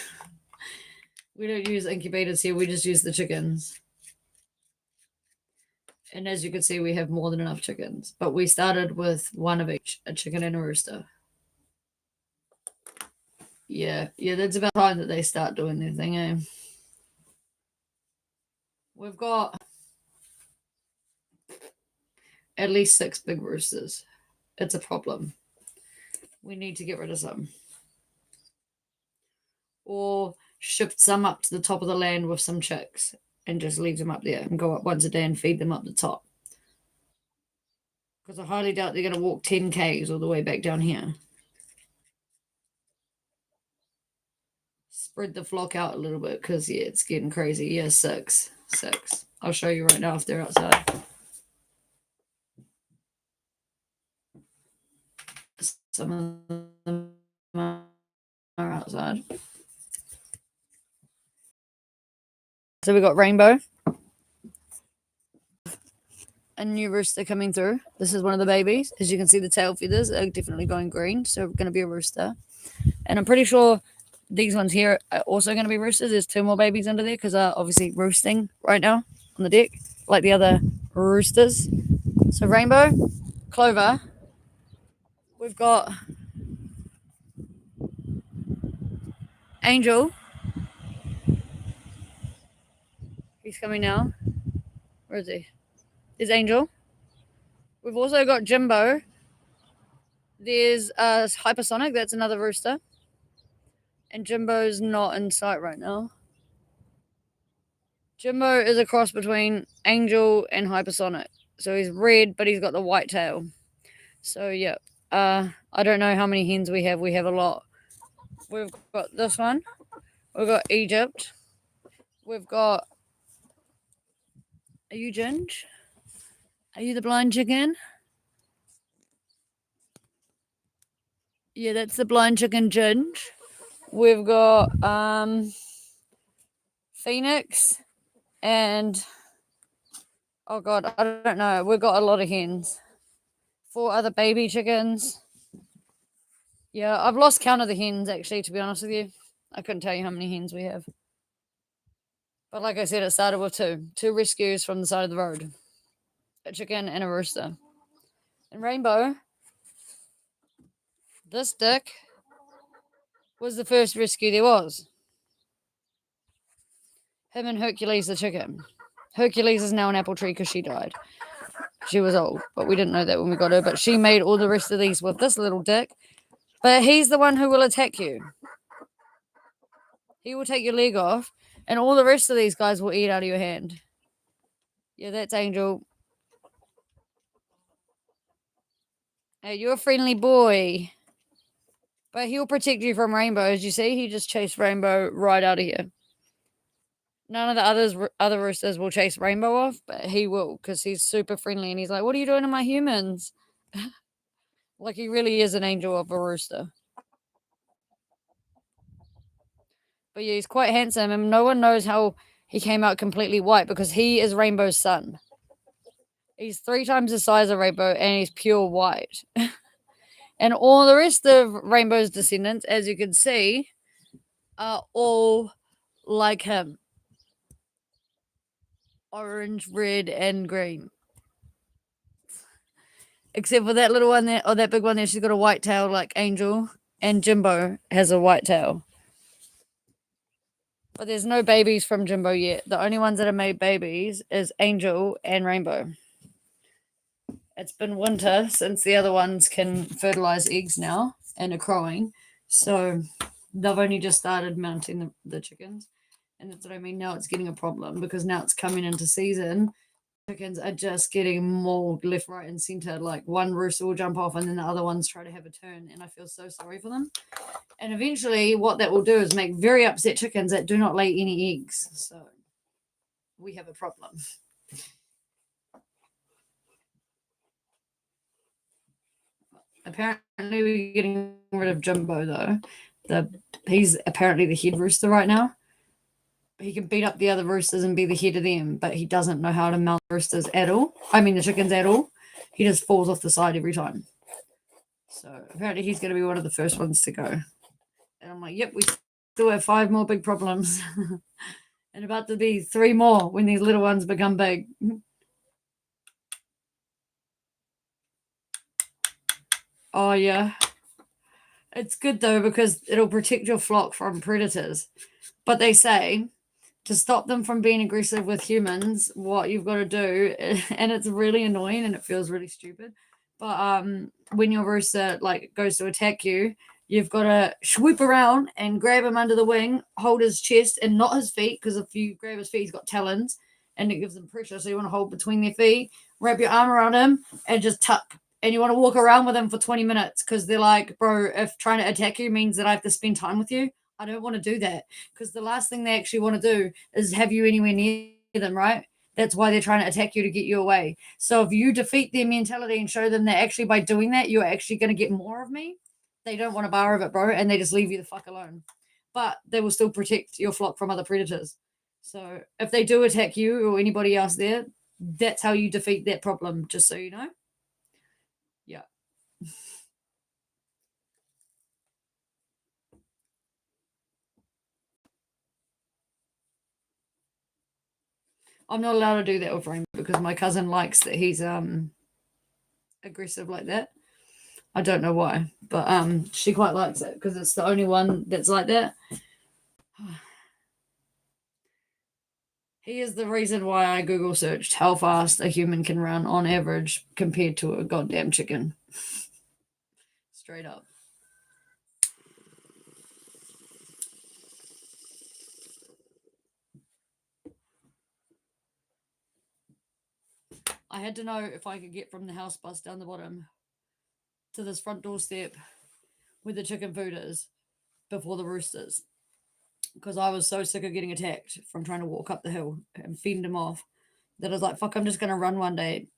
We don't use incubators here. We just use the chickens. And as you can see, we have more than enough chickens. But we started with 1 of each, a chicken and a rooster. Yeah, that's about time that they start doing their thing, eh? We've got at least 6 big roosters. It's a problem. We need to get rid of some. Or shift some up to the top of the land with some chicks and just leave them up there and go up once a day and feed them up the top. Because I highly doubt they're going to walk 10 Ks all the way back down here. Spread the flock out a little bit because, yeah, it's getting crazy. Yeah, 6. I'll show you right now if they're outside. Some of them are outside. So we got Rainbow. A new rooster coming through. This is one of the babies. As you can see, the tail feathers are definitely going green. So we're going to be a rooster. And I'm pretty sure these ones here are also going to be roosters. There's 2 more babies under there because they're obviously roosting right now on the deck, like the other roosters. So Rainbow, Clover. We've got Angel. He's coming now. Where is he? There's Angel. We've also got Jimbo. There's Hypersonic. That's another rooster. And Jimbo's not in sight right now. Jimbo is a cross between Angel and Hypersonic. So he's red, but he's got the white tail. So, yeah. I don't know how many hens we have. We have a lot. We've got this one. We've got Egypt. We've got... Are you Ginge? Are you the blind chicken? Yeah, that's the blind chicken Ginge. We've got Phoenix. And oh god, I don't know. We've got a lot of hens. 4 other baby chickens. Yeah, I've lost count of the hens actually, to be honest with you. I couldn't tell you how many hens we have. But like I said, it started with 2. 2 rescues from the side of the road. A chicken and a rooster. And Rainbow, this dick was the first rescue there was. Him and Hercules the chicken. Hercules is now an apple tree because she died. She was old, but we didn't know that when we got her. But she made all the rest of these with this little dick. But he's the one who will attack you. He will take your leg off, and all the rest of these guys will eat out of your hand. Yeah, that's Angel. Hey, you're a friendly boy. But he'll protect you from Rainbow. As you see, he just chased Rainbow right out of here. None of the other roosters will chase Rainbow off, but he will because he's super friendly and he's like, "What are you doing to my humans?" Like he really is an angel of a rooster. But yeah, he's quite handsome, and no one knows how he came out completely white because he is Rainbow's son. He's 3 times the size of Rainbow, and he's pure white. And all the rest of Rainbow's descendants, as you can see, are all like him. Orange, red, and green. Except for that little one there, or that big one there, she's got a white tail like Angel, and Jimbo has a white tail. But there's no babies from Jimbo yet. The only ones that have made babies is Angel and Rainbow. It's been winter since the other ones can fertilize eggs now and are crowing. So they've only just started mounting the chickens. And that's what I mean. Now it's getting a problem because now it's coming into season. Chickens are just getting mauled left, right, and center. Like one rooster will jump off and then the other ones try to have a turn. And I feel so sorry for them. And eventually, what that will do is make very upset chickens that do not lay any eggs. So we have a problem. Apparently, we're getting rid of Jimbo though. He's apparently the head rooster right now. He can beat up the other roosters and be the head of them, but he doesn't know how to mount roosters at all. I mean, the chickens at all. He just falls off the side every time. So apparently, he's going to be one of the first ones to go. And I'm like, yep, we still have 5 more big problems, and about to be 3 more when these little ones become big. Oh, yeah. It's good, though, because it'll protect your flock from predators. But they say to stop them from being aggressive with humans, what you've got to do, and it's really annoying and it feels really stupid, but when your rooster like goes to attack you, you've got to swoop around and grab him under the wing, hold his chest and not his feet, because if you grab his feet, he's got talons and it gives them pressure. So you want to hold between their feet, wrap your arm around him, and just tuck. And you want to walk around with them for 20 minutes because they're like, bro, if trying to attack you means that I have to spend time with you, I don't want to do that, because the last thing they actually want to do is have you anywhere near them, right? That's why they're trying to attack you, to get you away. So if you defeat their mentality and show them that actually by doing that, you're actually going to get more of me, they don't want a bar of it, bro, and they just leave you the fuck alone. But they will still protect your flock from other predators. So if they do attack you or anybody else there, that's how you defeat that problem, just so you know. Yeah. I'm not allowed to do that with Rainbow because my cousin likes that he's aggressive like that. I don't know why, but she quite likes it because it's the only one that's like that. He is the reason why I Google searched how fast a human can run on average compared to a goddamn chicken. Straight up. I had to know if I could get from the house bus down the bottom to this front doorstep where the chicken food is before the roosters, because I was so sick of getting attacked from trying to walk up the hill and fend them off that I was like, fuck, I'm just going to run one day.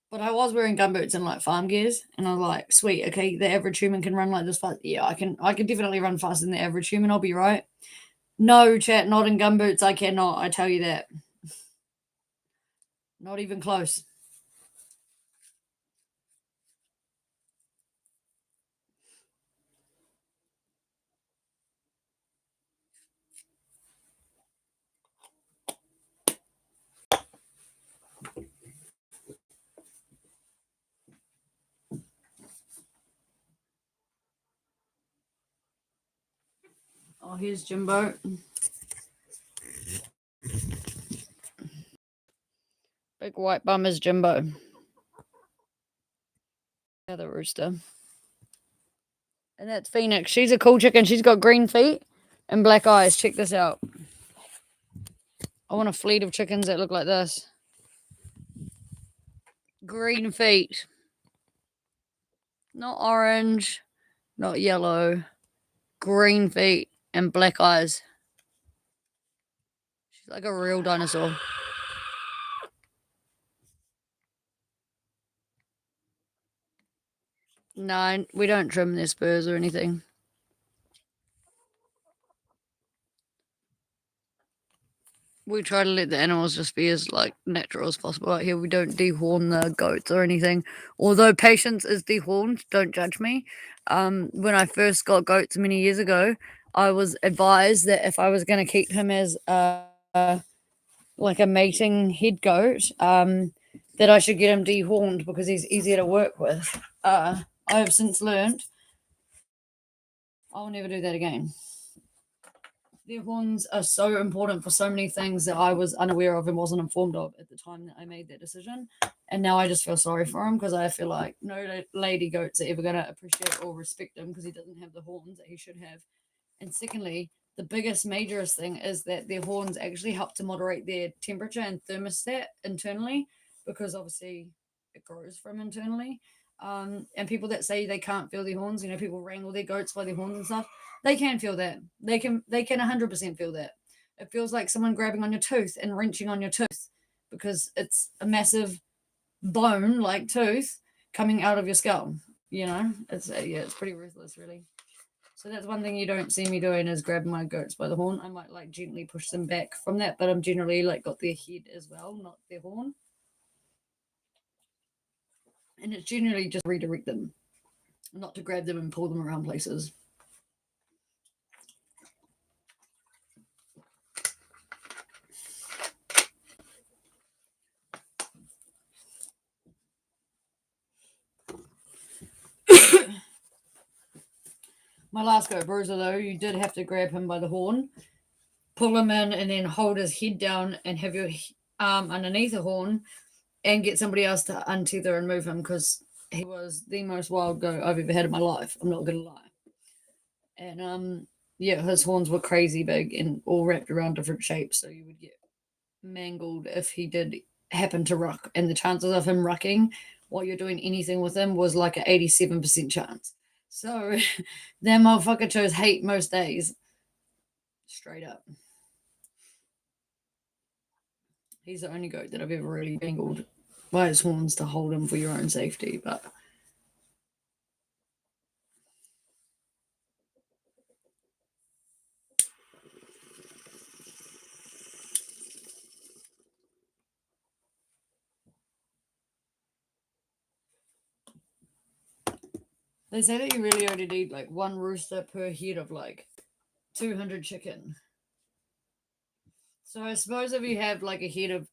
But I was wearing gumboots and like farm gears, and I was like, sweet, okay, the average human can run like this fast. Yeah, I can definitely run faster than the average human. I'll be right. No, chat, not in gumboots. I cannot. I tell you that. Not even close. Oh, here's Jimbo. Big white bum is Jimbo. The other rooster. And that's Phoenix. She's a cool chicken. She's got green feet and black eyes. Check this out. I want a fleet of chickens that look like this. Green feet. Not orange, not yellow. Green feet and black eyes. She's like a real dinosaur. No, we don't trim their spurs or anything. We try to let the animals just be as like natural as possible out here. We don't dehorn the goats or anything. Although Patience is dehorned, don't judge me. When I first got goats many years ago, I was advised that if I was going to keep him as like a mating head goat, that I should get him dehorned because he's easier to work with. I have since learned I'll never do that again. Their horns are so important for so many things that I was unaware of and wasn't informed of at the time that I made that decision. And now I just feel sorry for him because I feel like no lady goats are ever going to appreciate or respect him because he doesn't have the horns that he should have. And secondly, the biggest, majorest thing is that their horns actually help to moderate their temperature and thermostat internally because obviously it grows from internally. And people that say they can't feel their horns, people wrangle their goats by their horns and stuff. They can feel that. They can 100% feel that. It feels like someone grabbing on your tooth and wrenching on your tooth because it's a massive bone like tooth coming out of your skull. It's pretty ruthless, really. So that's one thing you don't see me doing is grabbing my goats by the horn. I might like gently push them back from that, but I'm generally like got their head as well, not their horn. And it's generally just redirect them, not to grab them and pull them around places. My last goat Bruiser, though, you did have to grab him by the horn, pull him in, and then hold his head down and have your arm underneath the horn and get somebody else to untether and move him because he was the most wild goat I've ever had in my life. I'm not going to lie. And yeah, his horns were crazy big and all wrapped around different shapes, so you would get mangled if he did happen to ruck. And the chances of him rucking while you're doing anything with him was like an 87% chance. So that motherfucker chose hate most days. Straight up. He's the only goat that I've ever really mangled by his horns to hold him for your own safety, but they say that you really only need like one rooster per head of like 200 chicken. So I suppose if you have like a head of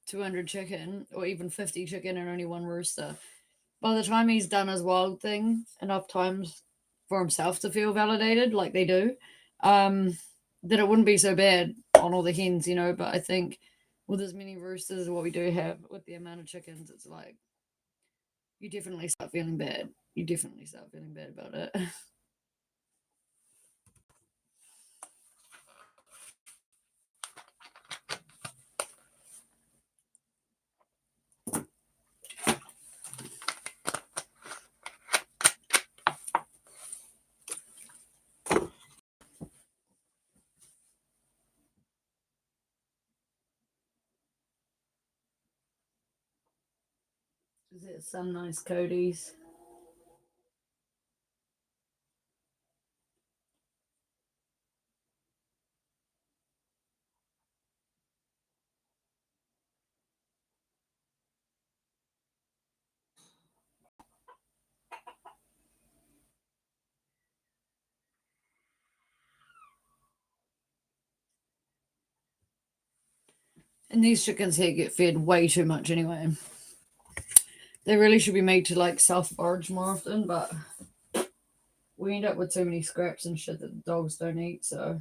200 chicken or even 50 chicken and only one rooster, by the time he's done his wild thing enough times for himself to feel validated like they do, that it wouldn't be so bad on all the hens, But I think with as many roosters as what we do have with the amount of chickens, it's like you definitely start feeling bad. You definitely start feeling bad about it. Is it some nice Cody's? And these chickens here get fed way too much anyway. They really should be made to like self-forage more often, but we end up with too many scraps and shit that the dogs don't eat, so.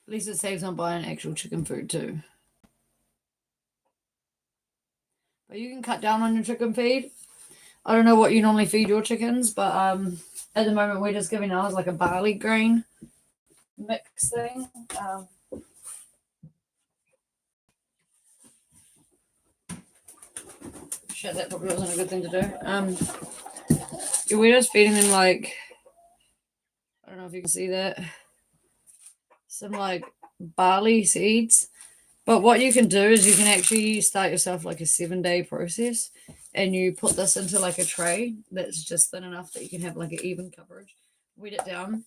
At least it saves on buying actual chicken food too. But you can cut down on your chicken feed. I don't know what you normally feed your chickens, but at the moment we're just giving ours like a barley grain mix thing. Shit, that probably wasn't a good thing to do. Yeah, we're just feeding them like, I don't know if you can see that, some like barley seeds. But what you can do is you can actually start yourself like a 7-day process, and you put this into like a tray that's just thin enough that you can have like an even coverage. Wet it down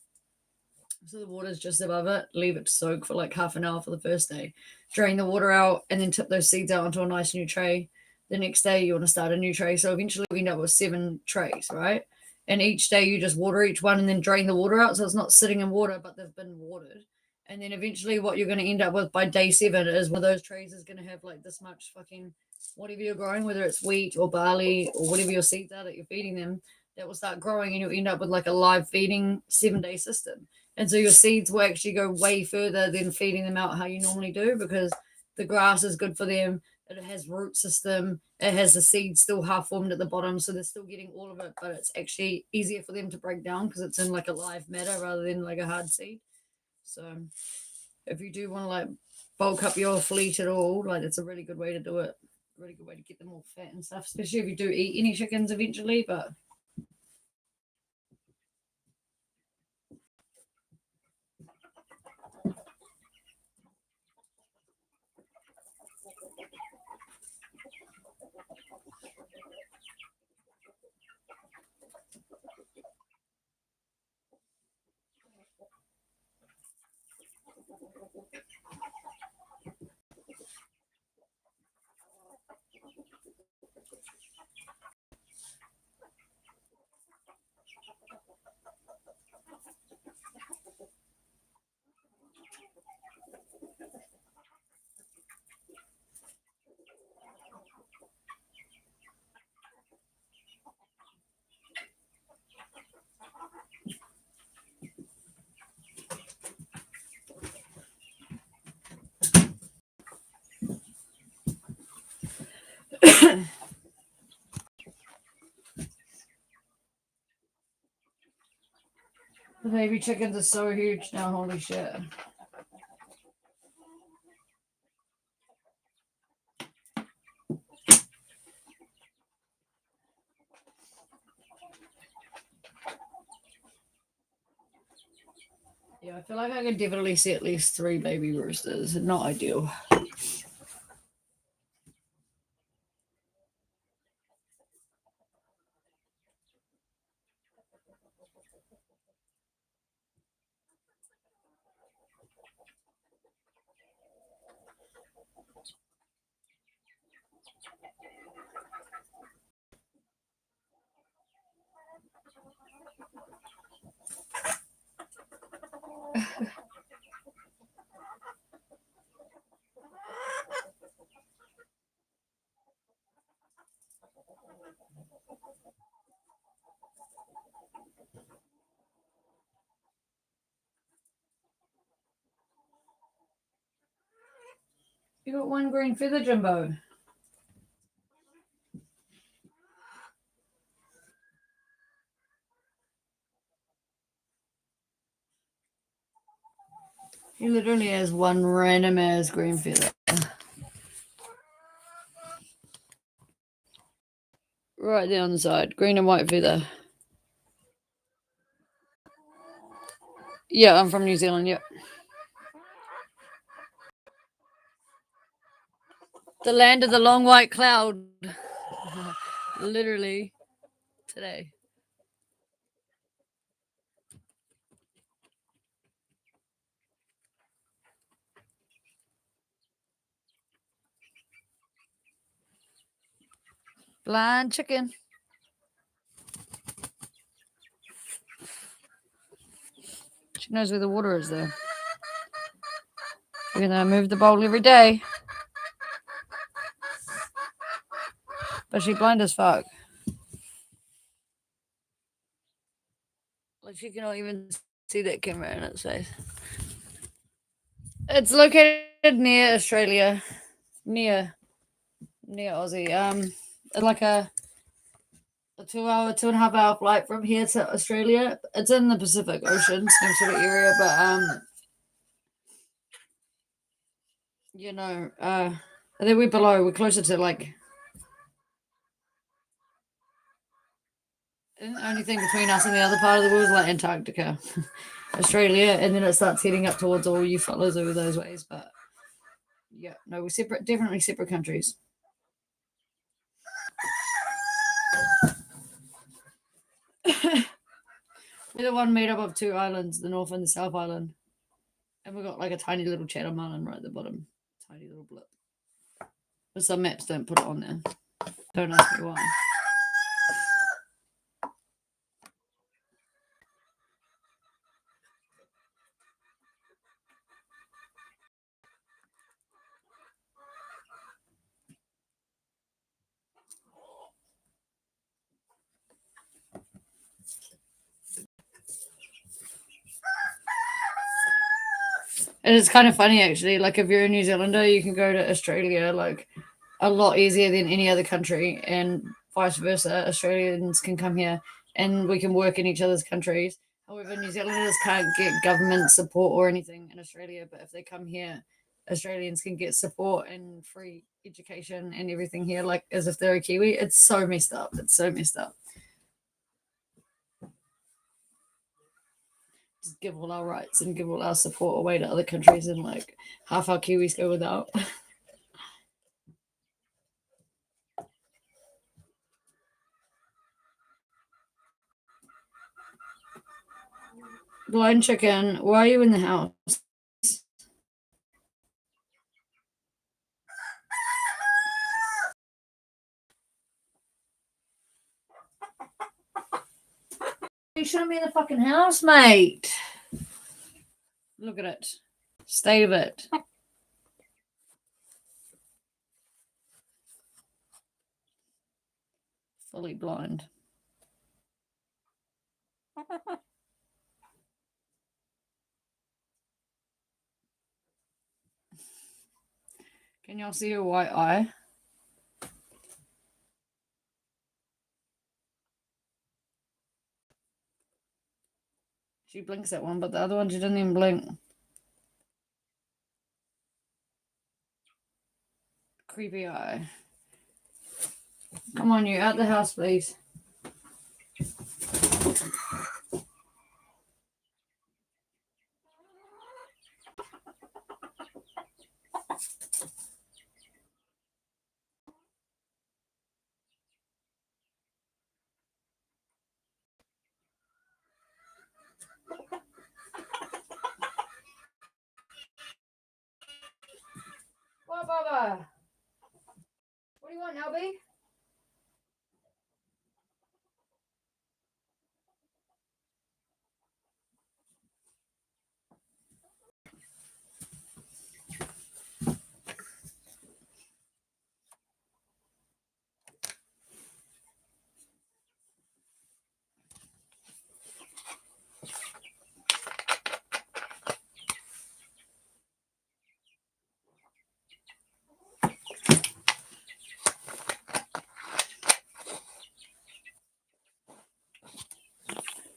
so the water's just above it. Leave it to soak for like half an hour for the first day. Drain the water out and then tip those seeds out onto a nice new tray. The next day you want to start a new tray. So eventually we end up with 7 trays, right? And each day you just water each one and then drain the water out so it's not sitting in water, but they've been watered. And then eventually what you're going to end up with by day 7 is one of those trays is going to have like this much fucking whatever you're growing, whether it's wheat or barley or whatever your seeds are that you're feeding them, that will start growing and you'll end up with like a live feeding 7-day system. And so your seeds will actually go way further than feeding them out how you normally do, because the grass is good for them. It has root system. It has the seed still half formed at the bottom, so they're still getting all of it, but it's actually easier for them to break down because it's in like a live matter rather than like a hard seed. So if you do want to like bulk up your fleet at all, like it's a really good way to do it. Really good way to get them all fat and stuff, especially if you do eat any chickens eventually. But the baby chickens are so huge now, holy shit. Yeah, I feel like I could definitely see at least 3 baby roosters. Not ideal. You got 1 green feather, Jimbo. He literally has 1 random ass green feather. Right there on the side. Green and white feather. Yeah, I'm from New Zealand, yep. The land of the long white cloud. Literally today. Blind chicken. She knows where the water is, though. Even though I move the bowl every day. But she blind as fuck. Like, she cannot even see that camera in its face. It's located near Australia. Near Aussie. Like a 2 hour, 2.5 hour flight from here to Australia. It's in the Pacific Ocean, same sort of area, but you know, I think we're below. We're closer to like the only thing between us and the other part of the world is like Antarctica, Australia, and then it starts heading up towards all you fellows over those ways. But yeah, no, we're separate, definitely separate countries. We're the one made up of two islands, the North and the South Island. And we've got like a tiny little Chatham Island right at the bottom. Tiny little blip. But some maps don't put it on there. Don't ask me why. And it's kind of funny actually. Like if you're a New Zealander, you can go to Australia like a lot easier than any other country, and vice versa. Australians can come here and we can work in each other's countries. However, New Zealanders can't get government support or anything in Australia, but if they come here, Australians can get support and free education and everything here, like as if they're a Kiwi. It's so messed up. It's so messed up. Just give all our rights and give all our support away to other countries, and like half our Kiwis go without. Blind chicken, why are you in the house? You shouldn't be in the fucking house, mate. Look at it. State of it. Fully blind. Can y'all see her white eye? She blinks at one, but the other one she doesn't even blink. Creepy eye. Come on, you out the house, please. What, Baba? What do you want, Albie?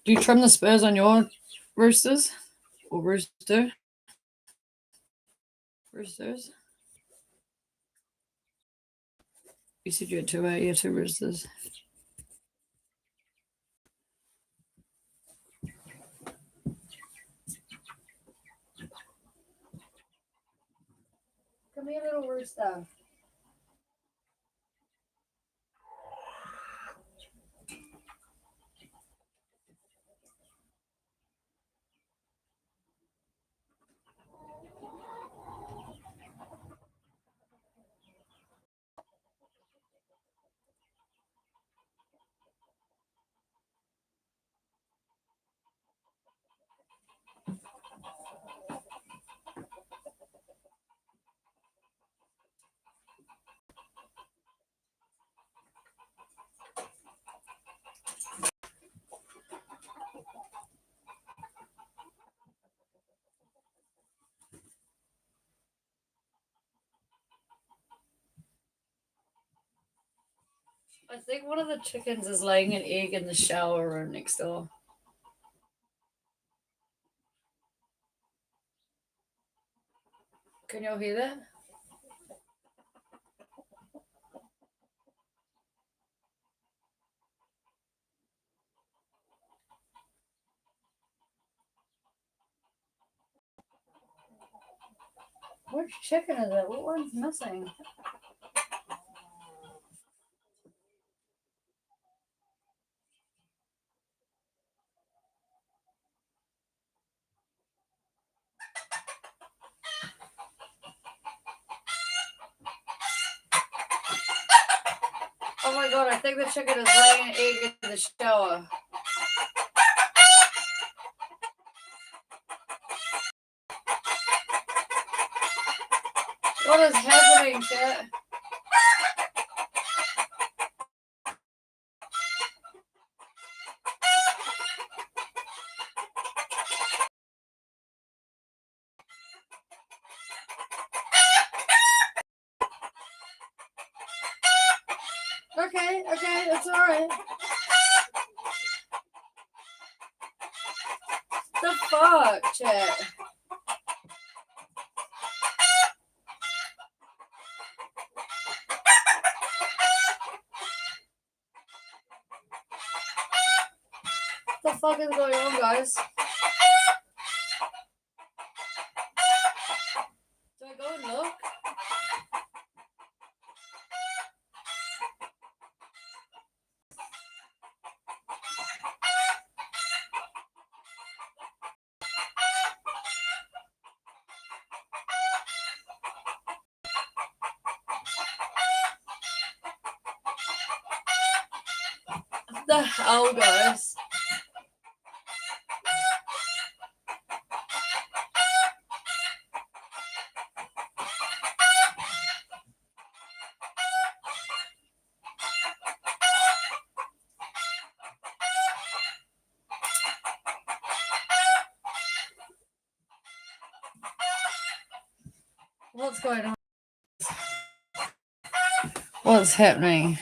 Do you trim the spurs on your roosters? Or rooster? Roosters? You said you had two roosters. Come here, little rooster. I think one of the chickens is laying an egg in the shower room next door. Can y'all hear that? Which chicken is it? What one's missing? Oh my god, I think the chicken is laying an egg in the shower. What is happening, chat? Okay, it's alright. The fuck, chat? What the fuck is going on, guys? Do I go and look? What the hell, guys? What's going on? What's happening?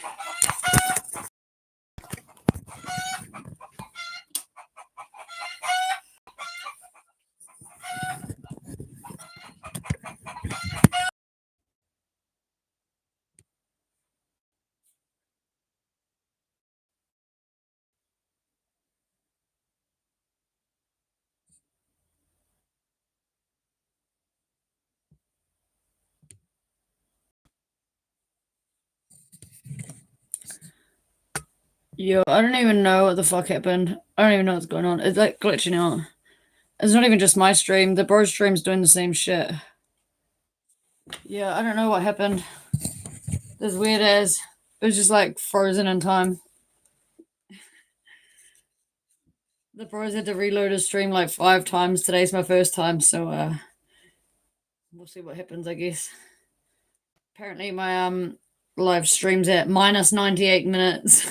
Yo, I don't even know what the fuck happened. I don't even know what's going on. It's like glitching out. It's not even just my stream. The bro stream's doing the same shit. Yeah, I don't know what happened. This weird as it was just like frozen in time. The bros had to reload his stream like 5 times. Today's my first time, so we'll see what happens, I guess. Apparently my live stream's at minus 98 minutes.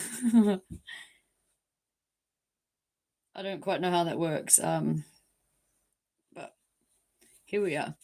I don't quite know how that works. But here we are.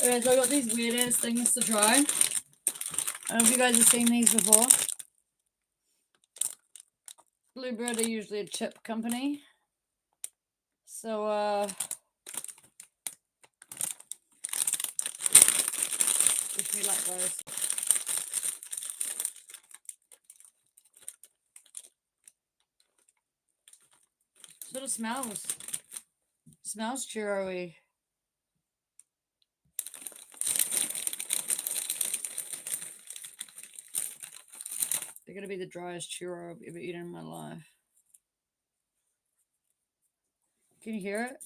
Alright, so I got these weird ass things to try. I don't know if you guys have seen these before. Bluebird are usually a chip company. So, wish me luck, guys. Sort of smells churro-y. They're gonna be the driest churro I've ever eaten in my life. Can you hear it?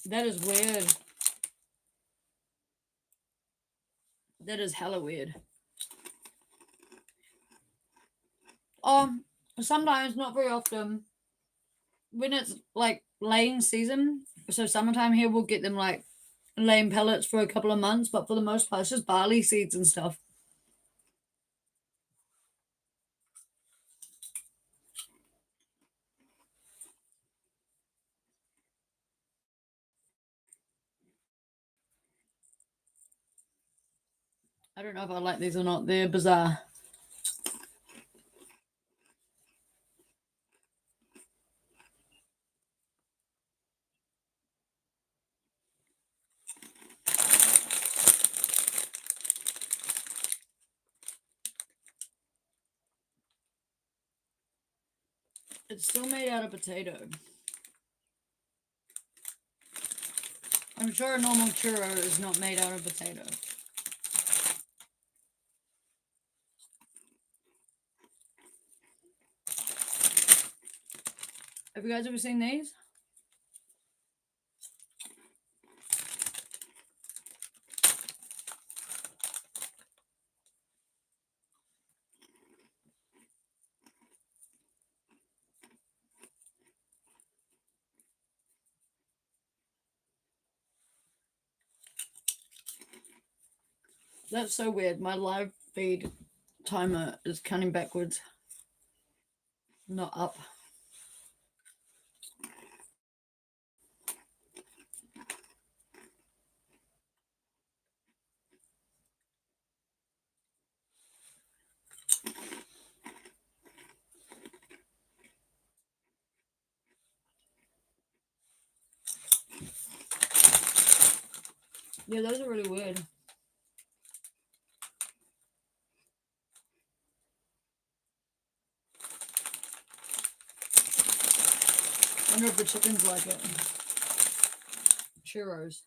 That is weird. That is hella weird. Sometimes, not very often, when it's like laying season, so summertime here, we'll get them like laying pellets for a couple of months, but for the most part, it's just barley seeds and stuff. I don't know if I like these or not. They're bizarre. It's still made out of potato. I'm sure a normal churro is not made out of potato. Have you guys ever seen these? That's so weird. My live feed timer is counting backwards, not up. Yeah, those are really weird. I wonder if the chickens like it. Churros.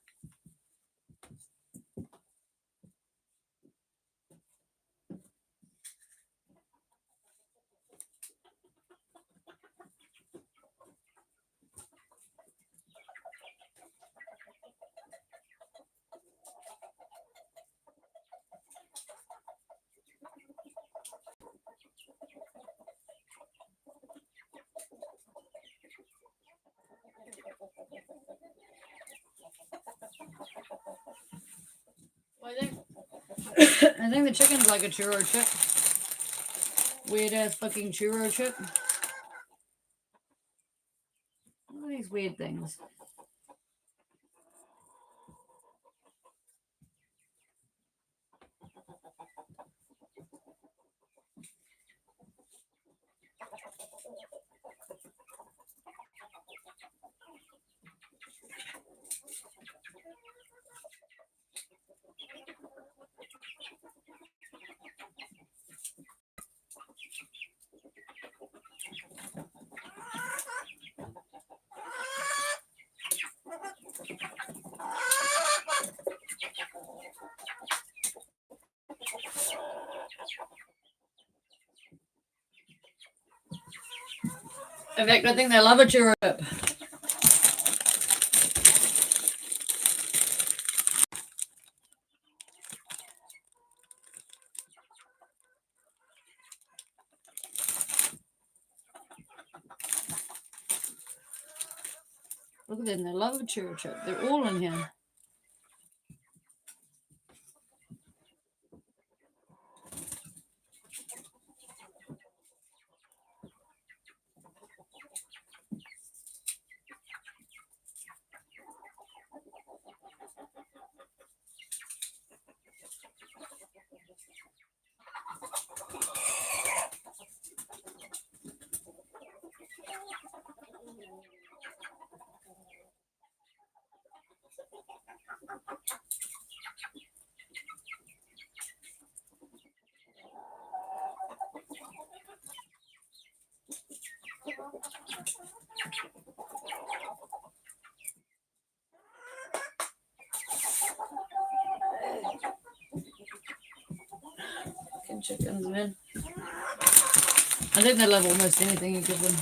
Well, I think the chicken's like a churro chip. Weird ass fucking churro chip. Look at these weird things. In fact, I think they love a churro chip. Look at them, they love a churro chip. They're all in here. chickens, man. I think they love almost anything you give them.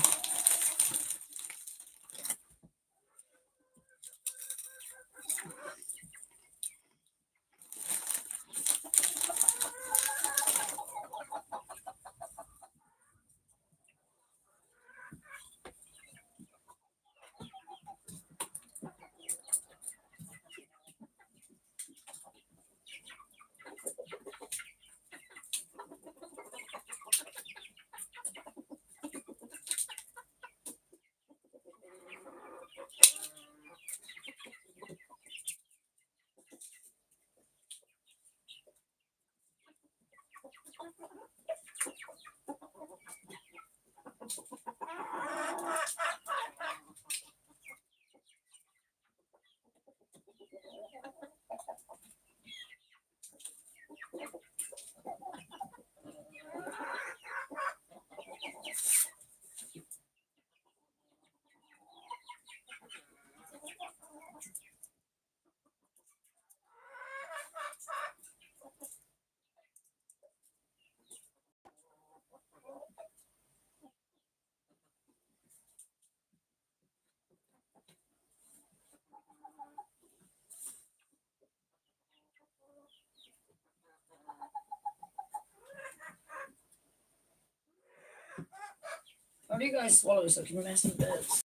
How do you guys swallow such massive bits?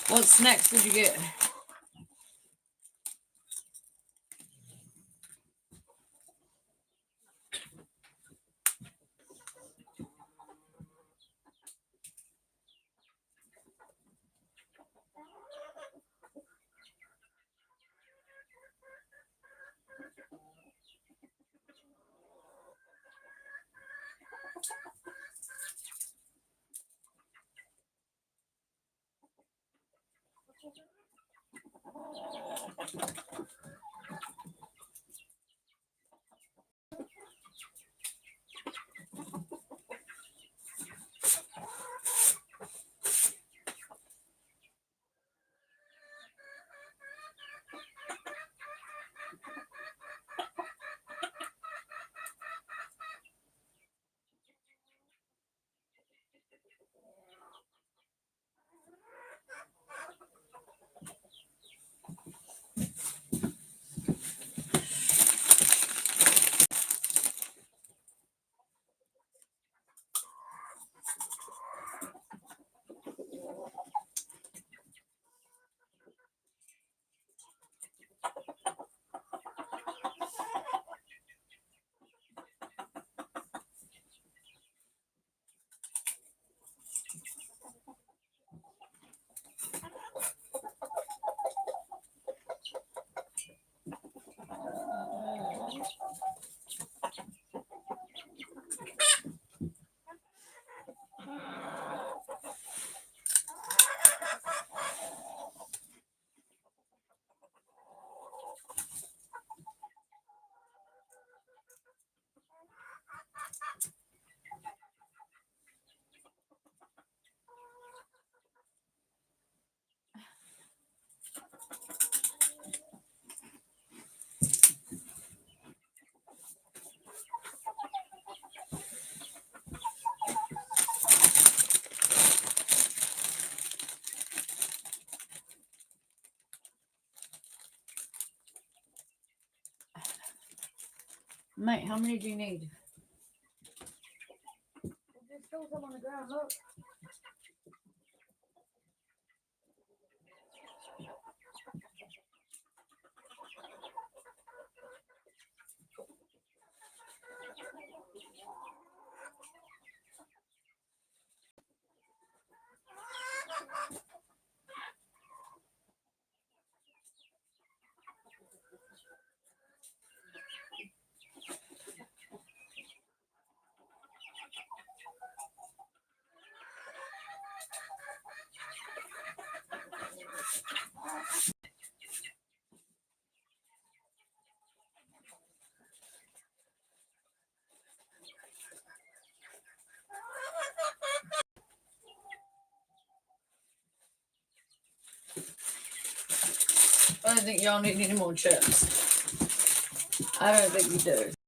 What snacks did you get? Mate, how many do you need? There's still some on the ground, look. I don't think y'all need any more chips. I don't think you do.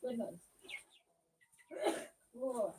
Goodness. Whoa.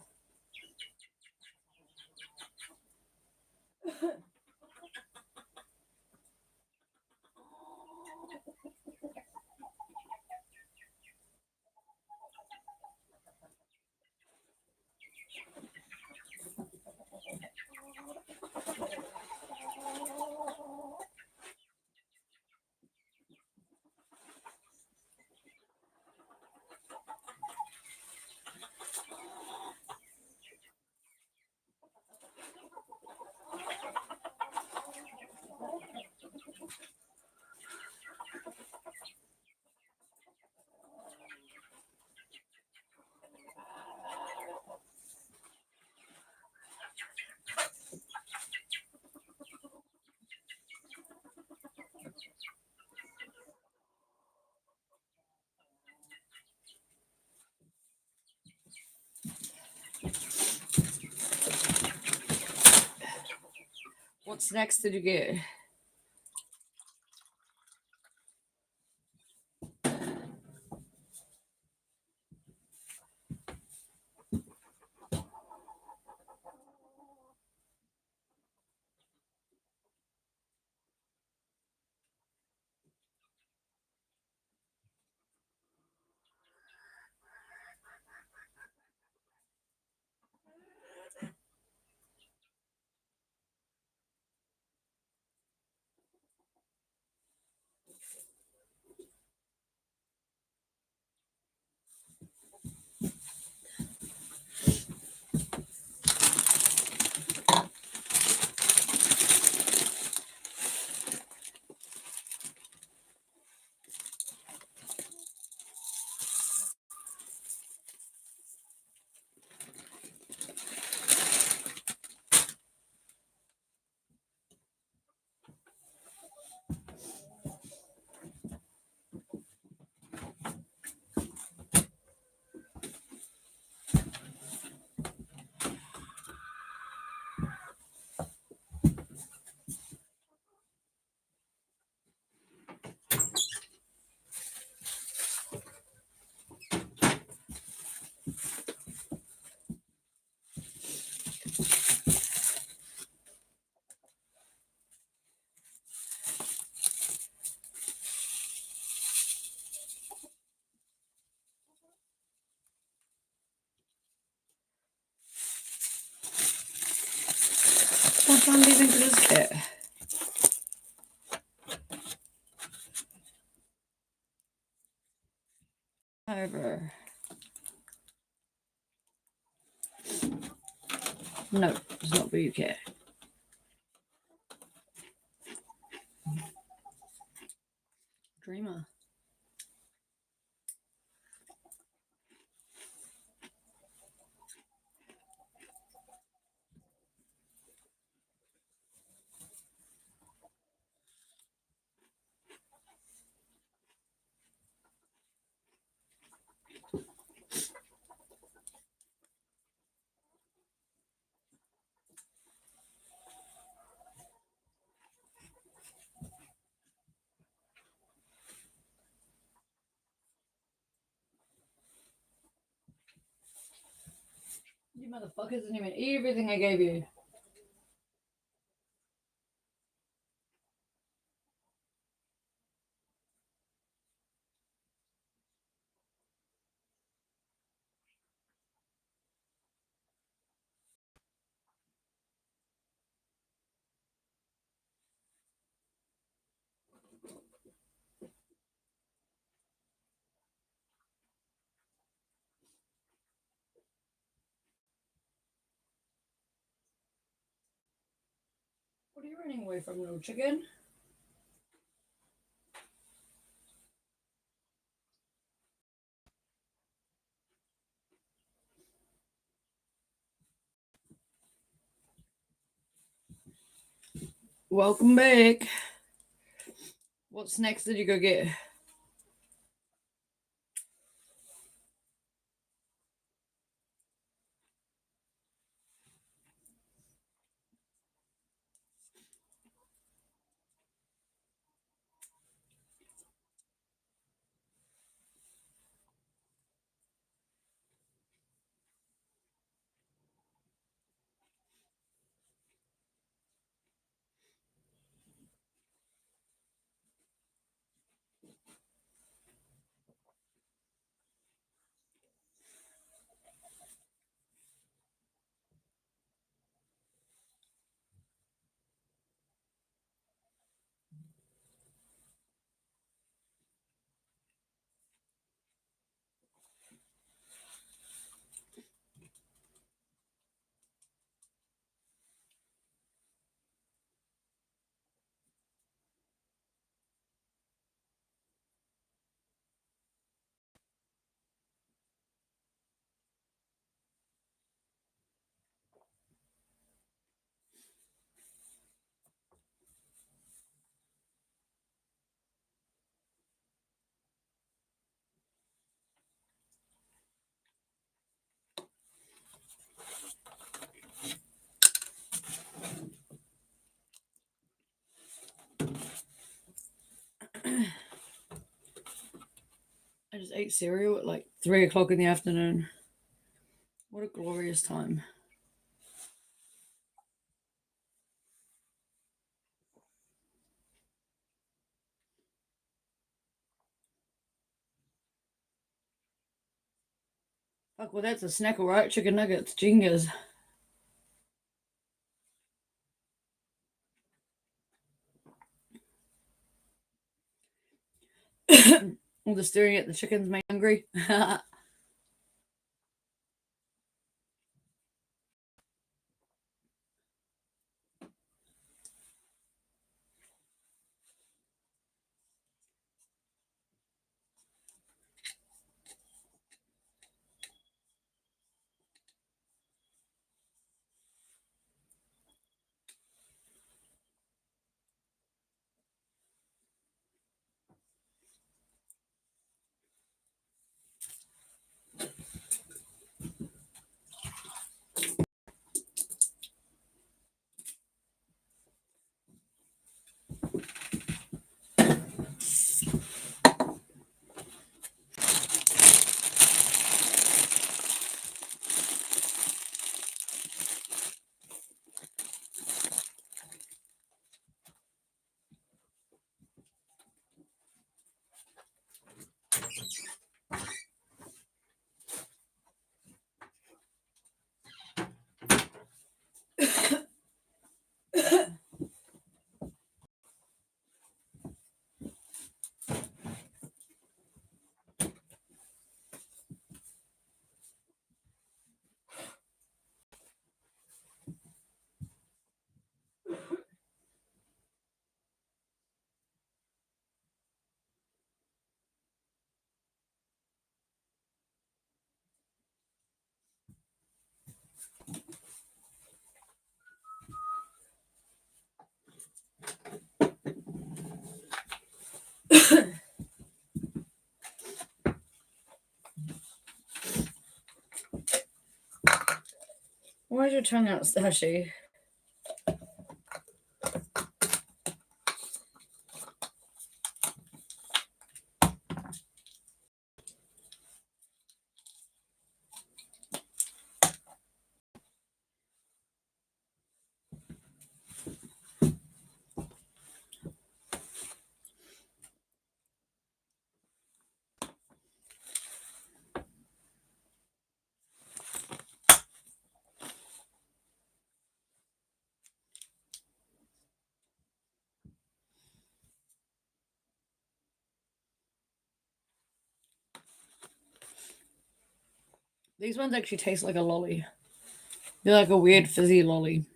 What's next did you get? What time do you think it is, Kit? Over. No, it's not for you, Kit. Dreamer. You motherfuckers didn't even eat everything I gave you. are you running away from, little chicken? Welcome back. What snacks did you go get? I just ate cereal at like 3 o'clock in the afternoon. What a glorious time. Fuck, well, that's a snack, all right? Chicken nuggets, Jengas. All the staring at the chickens made me hungry. Why is your tongue out, Stashy? These ones actually taste like a lolly. They're like a weird fizzy lolly.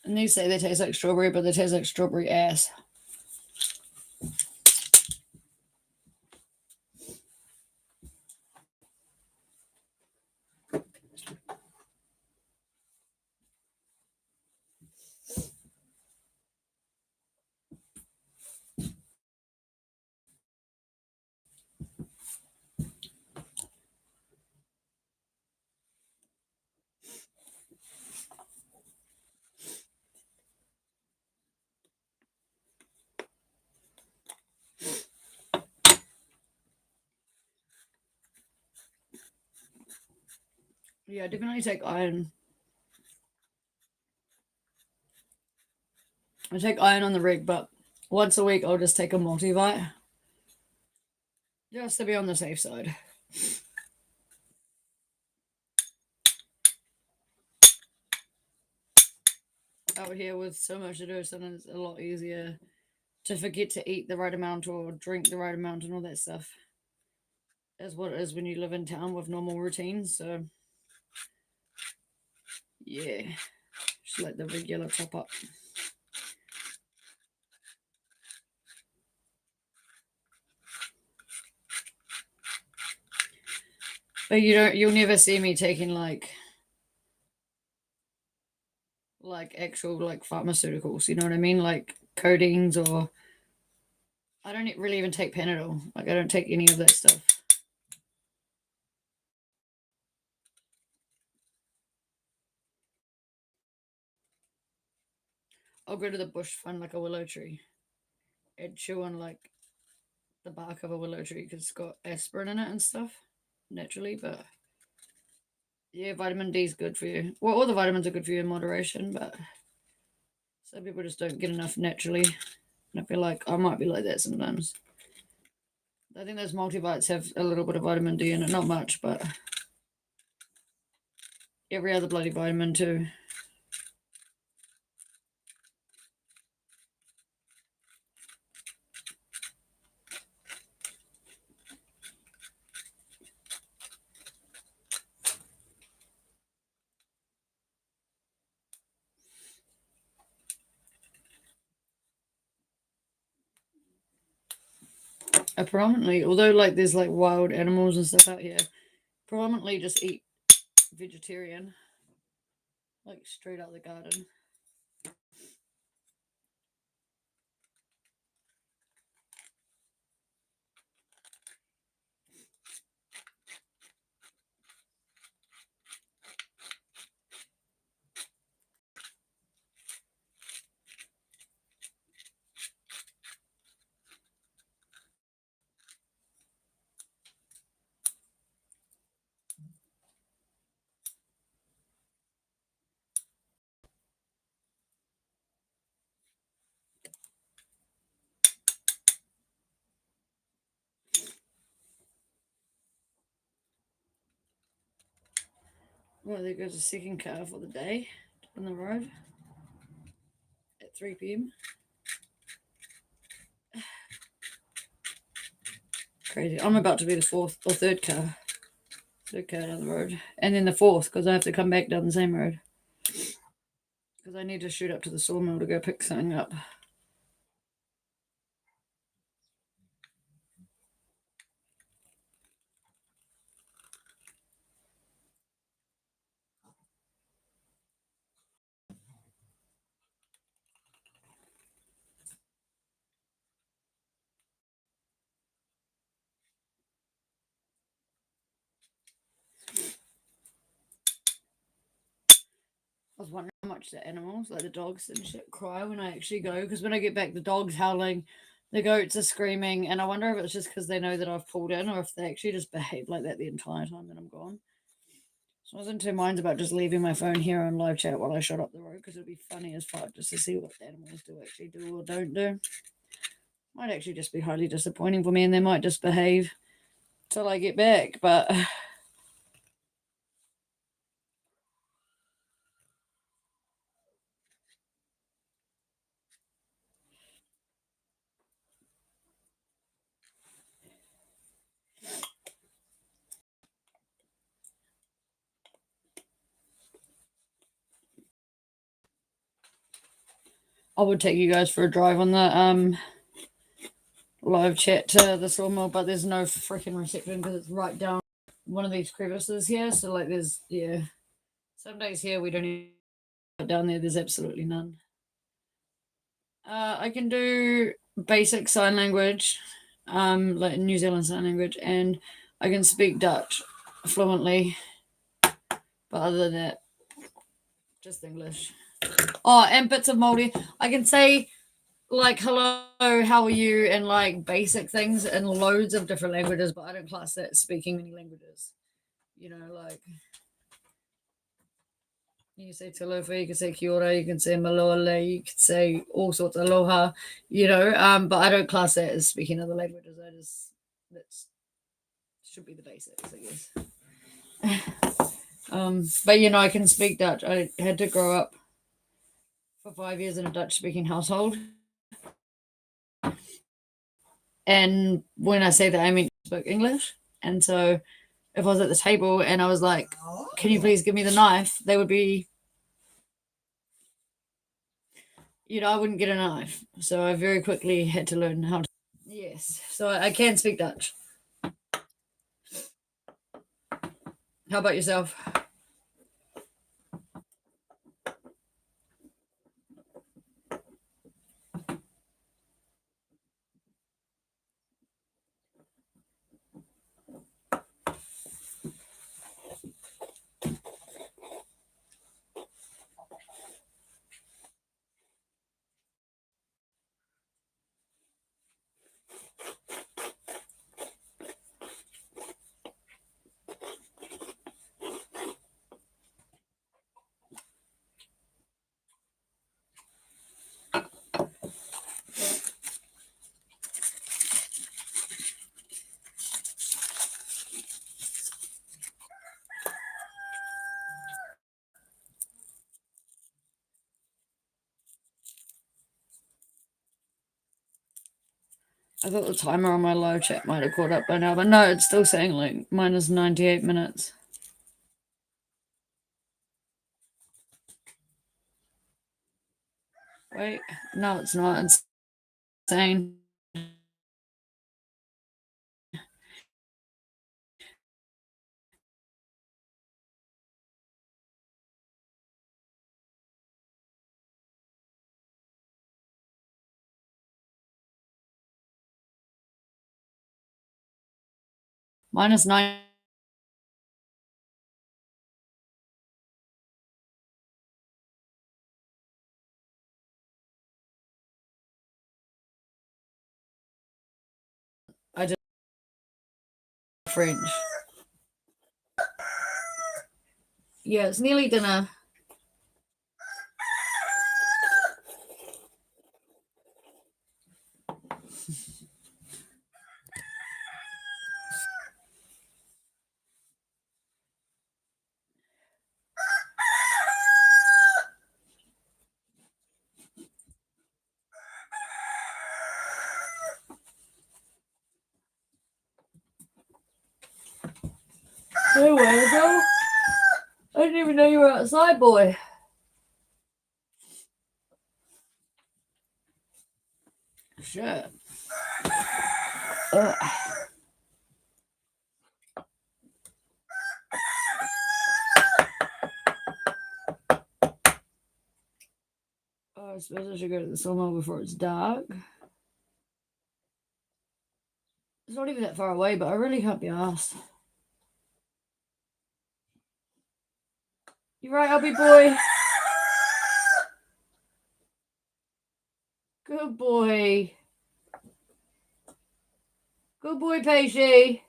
And they say they taste like strawberry, but they taste like strawberry ass. Yeah, definitely take iron. I take iron on the rig, but once a week I'll just take a multivite. Just to be on the safe side. Out here with so much to do, sometimes it's a lot easier to forget to eat the right amount or drink the right amount and all that stuff. As what it is when you live in town with normal routines. So yeah, just like the regular top up. But you'll never see me taking like actual like pharmaceuticals, you know what I mean? Like codeines, or I don't really even take Panadol. Like I don't take any of that stuff. I'll go to the bush, find like a willow tree and chew on like the bark of a willow tree because it's got aspirin in it and stuff naturally. But yeah, vitamin D is good for you. Well, all the vitamins are good for you in moderation, but some people just don't get enough naturally. And I feel like I might be like that sometimes. I think those multivites have a little bit of vitamin D in it, not much, but every other bloody vitamin too. I predominantly, although like there's like wild animals and stuff out here, predominantly just eat vegetarian, like straight out of the garden. Well, there goes the second car for the day on the road at 3 p.m. Crazy. I'm about to be the fourth or third car. Third car down the road. And then the fourth because I have to come back down the same road. Because I need to shoot up to the sawmill to go pick something up. I was wondering how much the animals, like the dogs and shit, cry when I actually go. Because when I get back, the dog's howling, the goats are screaming, and I wonder if it's just because they know that I've pulled in, or if they actually just behave like that the entire time that I'm gone. So I was in two minds about just leaving my phone here on live chat while I shot up the road, because it'd be funny as fuck just to see what the animals do actually do or don't do. Might actually just be highly disappointing for me, and they might just behave till I get back. But I would take you guys for a drive on the live chat to the sawmill, but there's no freaking reception because it's right down one of these crevices here. So like, there's some days here we don't even, down there's absolutely none. I can do basic sign language, like New Zealand Sign Language, and I can speak Dutch fluently. But other than that, just English. Oh, and bits of Māori. I can say like hello, how are you, and like basic things in loads of different languages, but I don't class that as speaking many languages. You know, like you can say talofa, you can say kia ora, you can say maloale, you can say all sorts of aloha, you know, but I don't class that as speaking other languages. That's should be the basics, I guess. But you know, I can speak Dutch. I had to grow up for 5 years in a Dutch speaking household. And when I say that, I mean I spoke English. And so if I was at the table and I was like, can you please give me the knife? They would be, you know, I wouldn't get a knife. So I very quickly had to learn how to. Yes. So I can speak Dutch. How about yourself? I thought the timer on my live chat might have caught up by now, but no, it's still saying like minus 98 minutes. Wait, no, it's not. It's saying minus 9. I just French. Yeah, it's nearly dinner. Hey, Weasel. I didn't even know you were outside, boy. Shit. Ugh. Oh, I suppose I should go to the sawmill before it's dark. It's not even that far away, but I really can't be asked. You right, Albie boy? Good boy. Good boy, Pacey.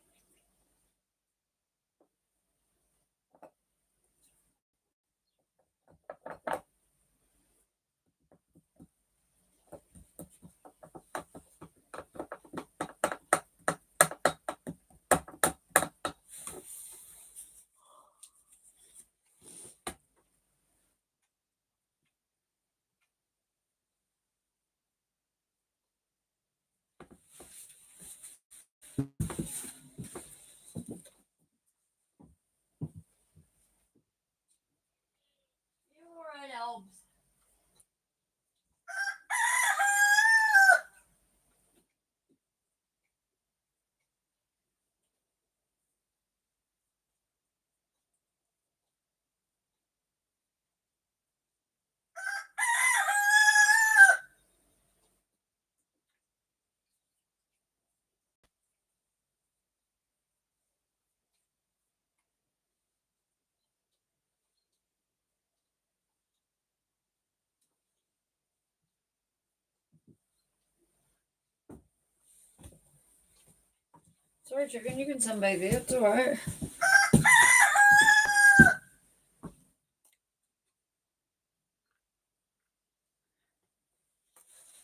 Sorry, chicken, you can sunbathe it. It's alright.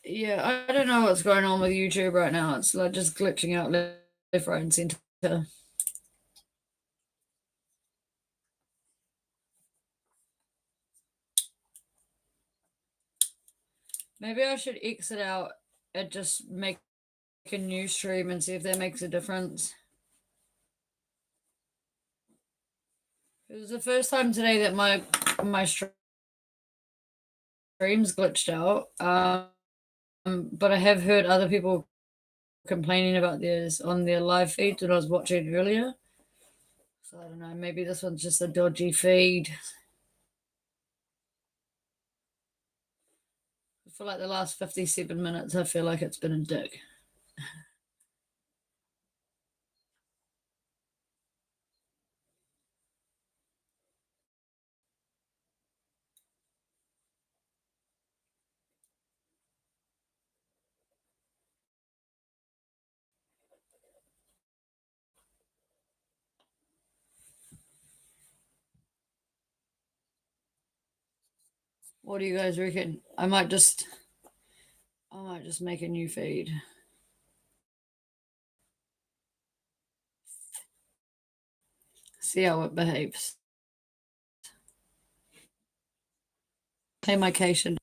Yeah, I don't know what's going on with YouTube right now. It's like just glitching out left, right, and center. Maybe I should exit out and just make a new stream and see if that makes a difference. It was the first time today that my streams glitched out. But I have heard other people complaining about theirs on their live feed that I was watching earlier. So I don't know. Maybe this one's just a dodgy feed. For like the last 57 minutes, I feel like it's been a dick. What do you guys reckon? I might just make a new feed. See how it behaves. Play my cation.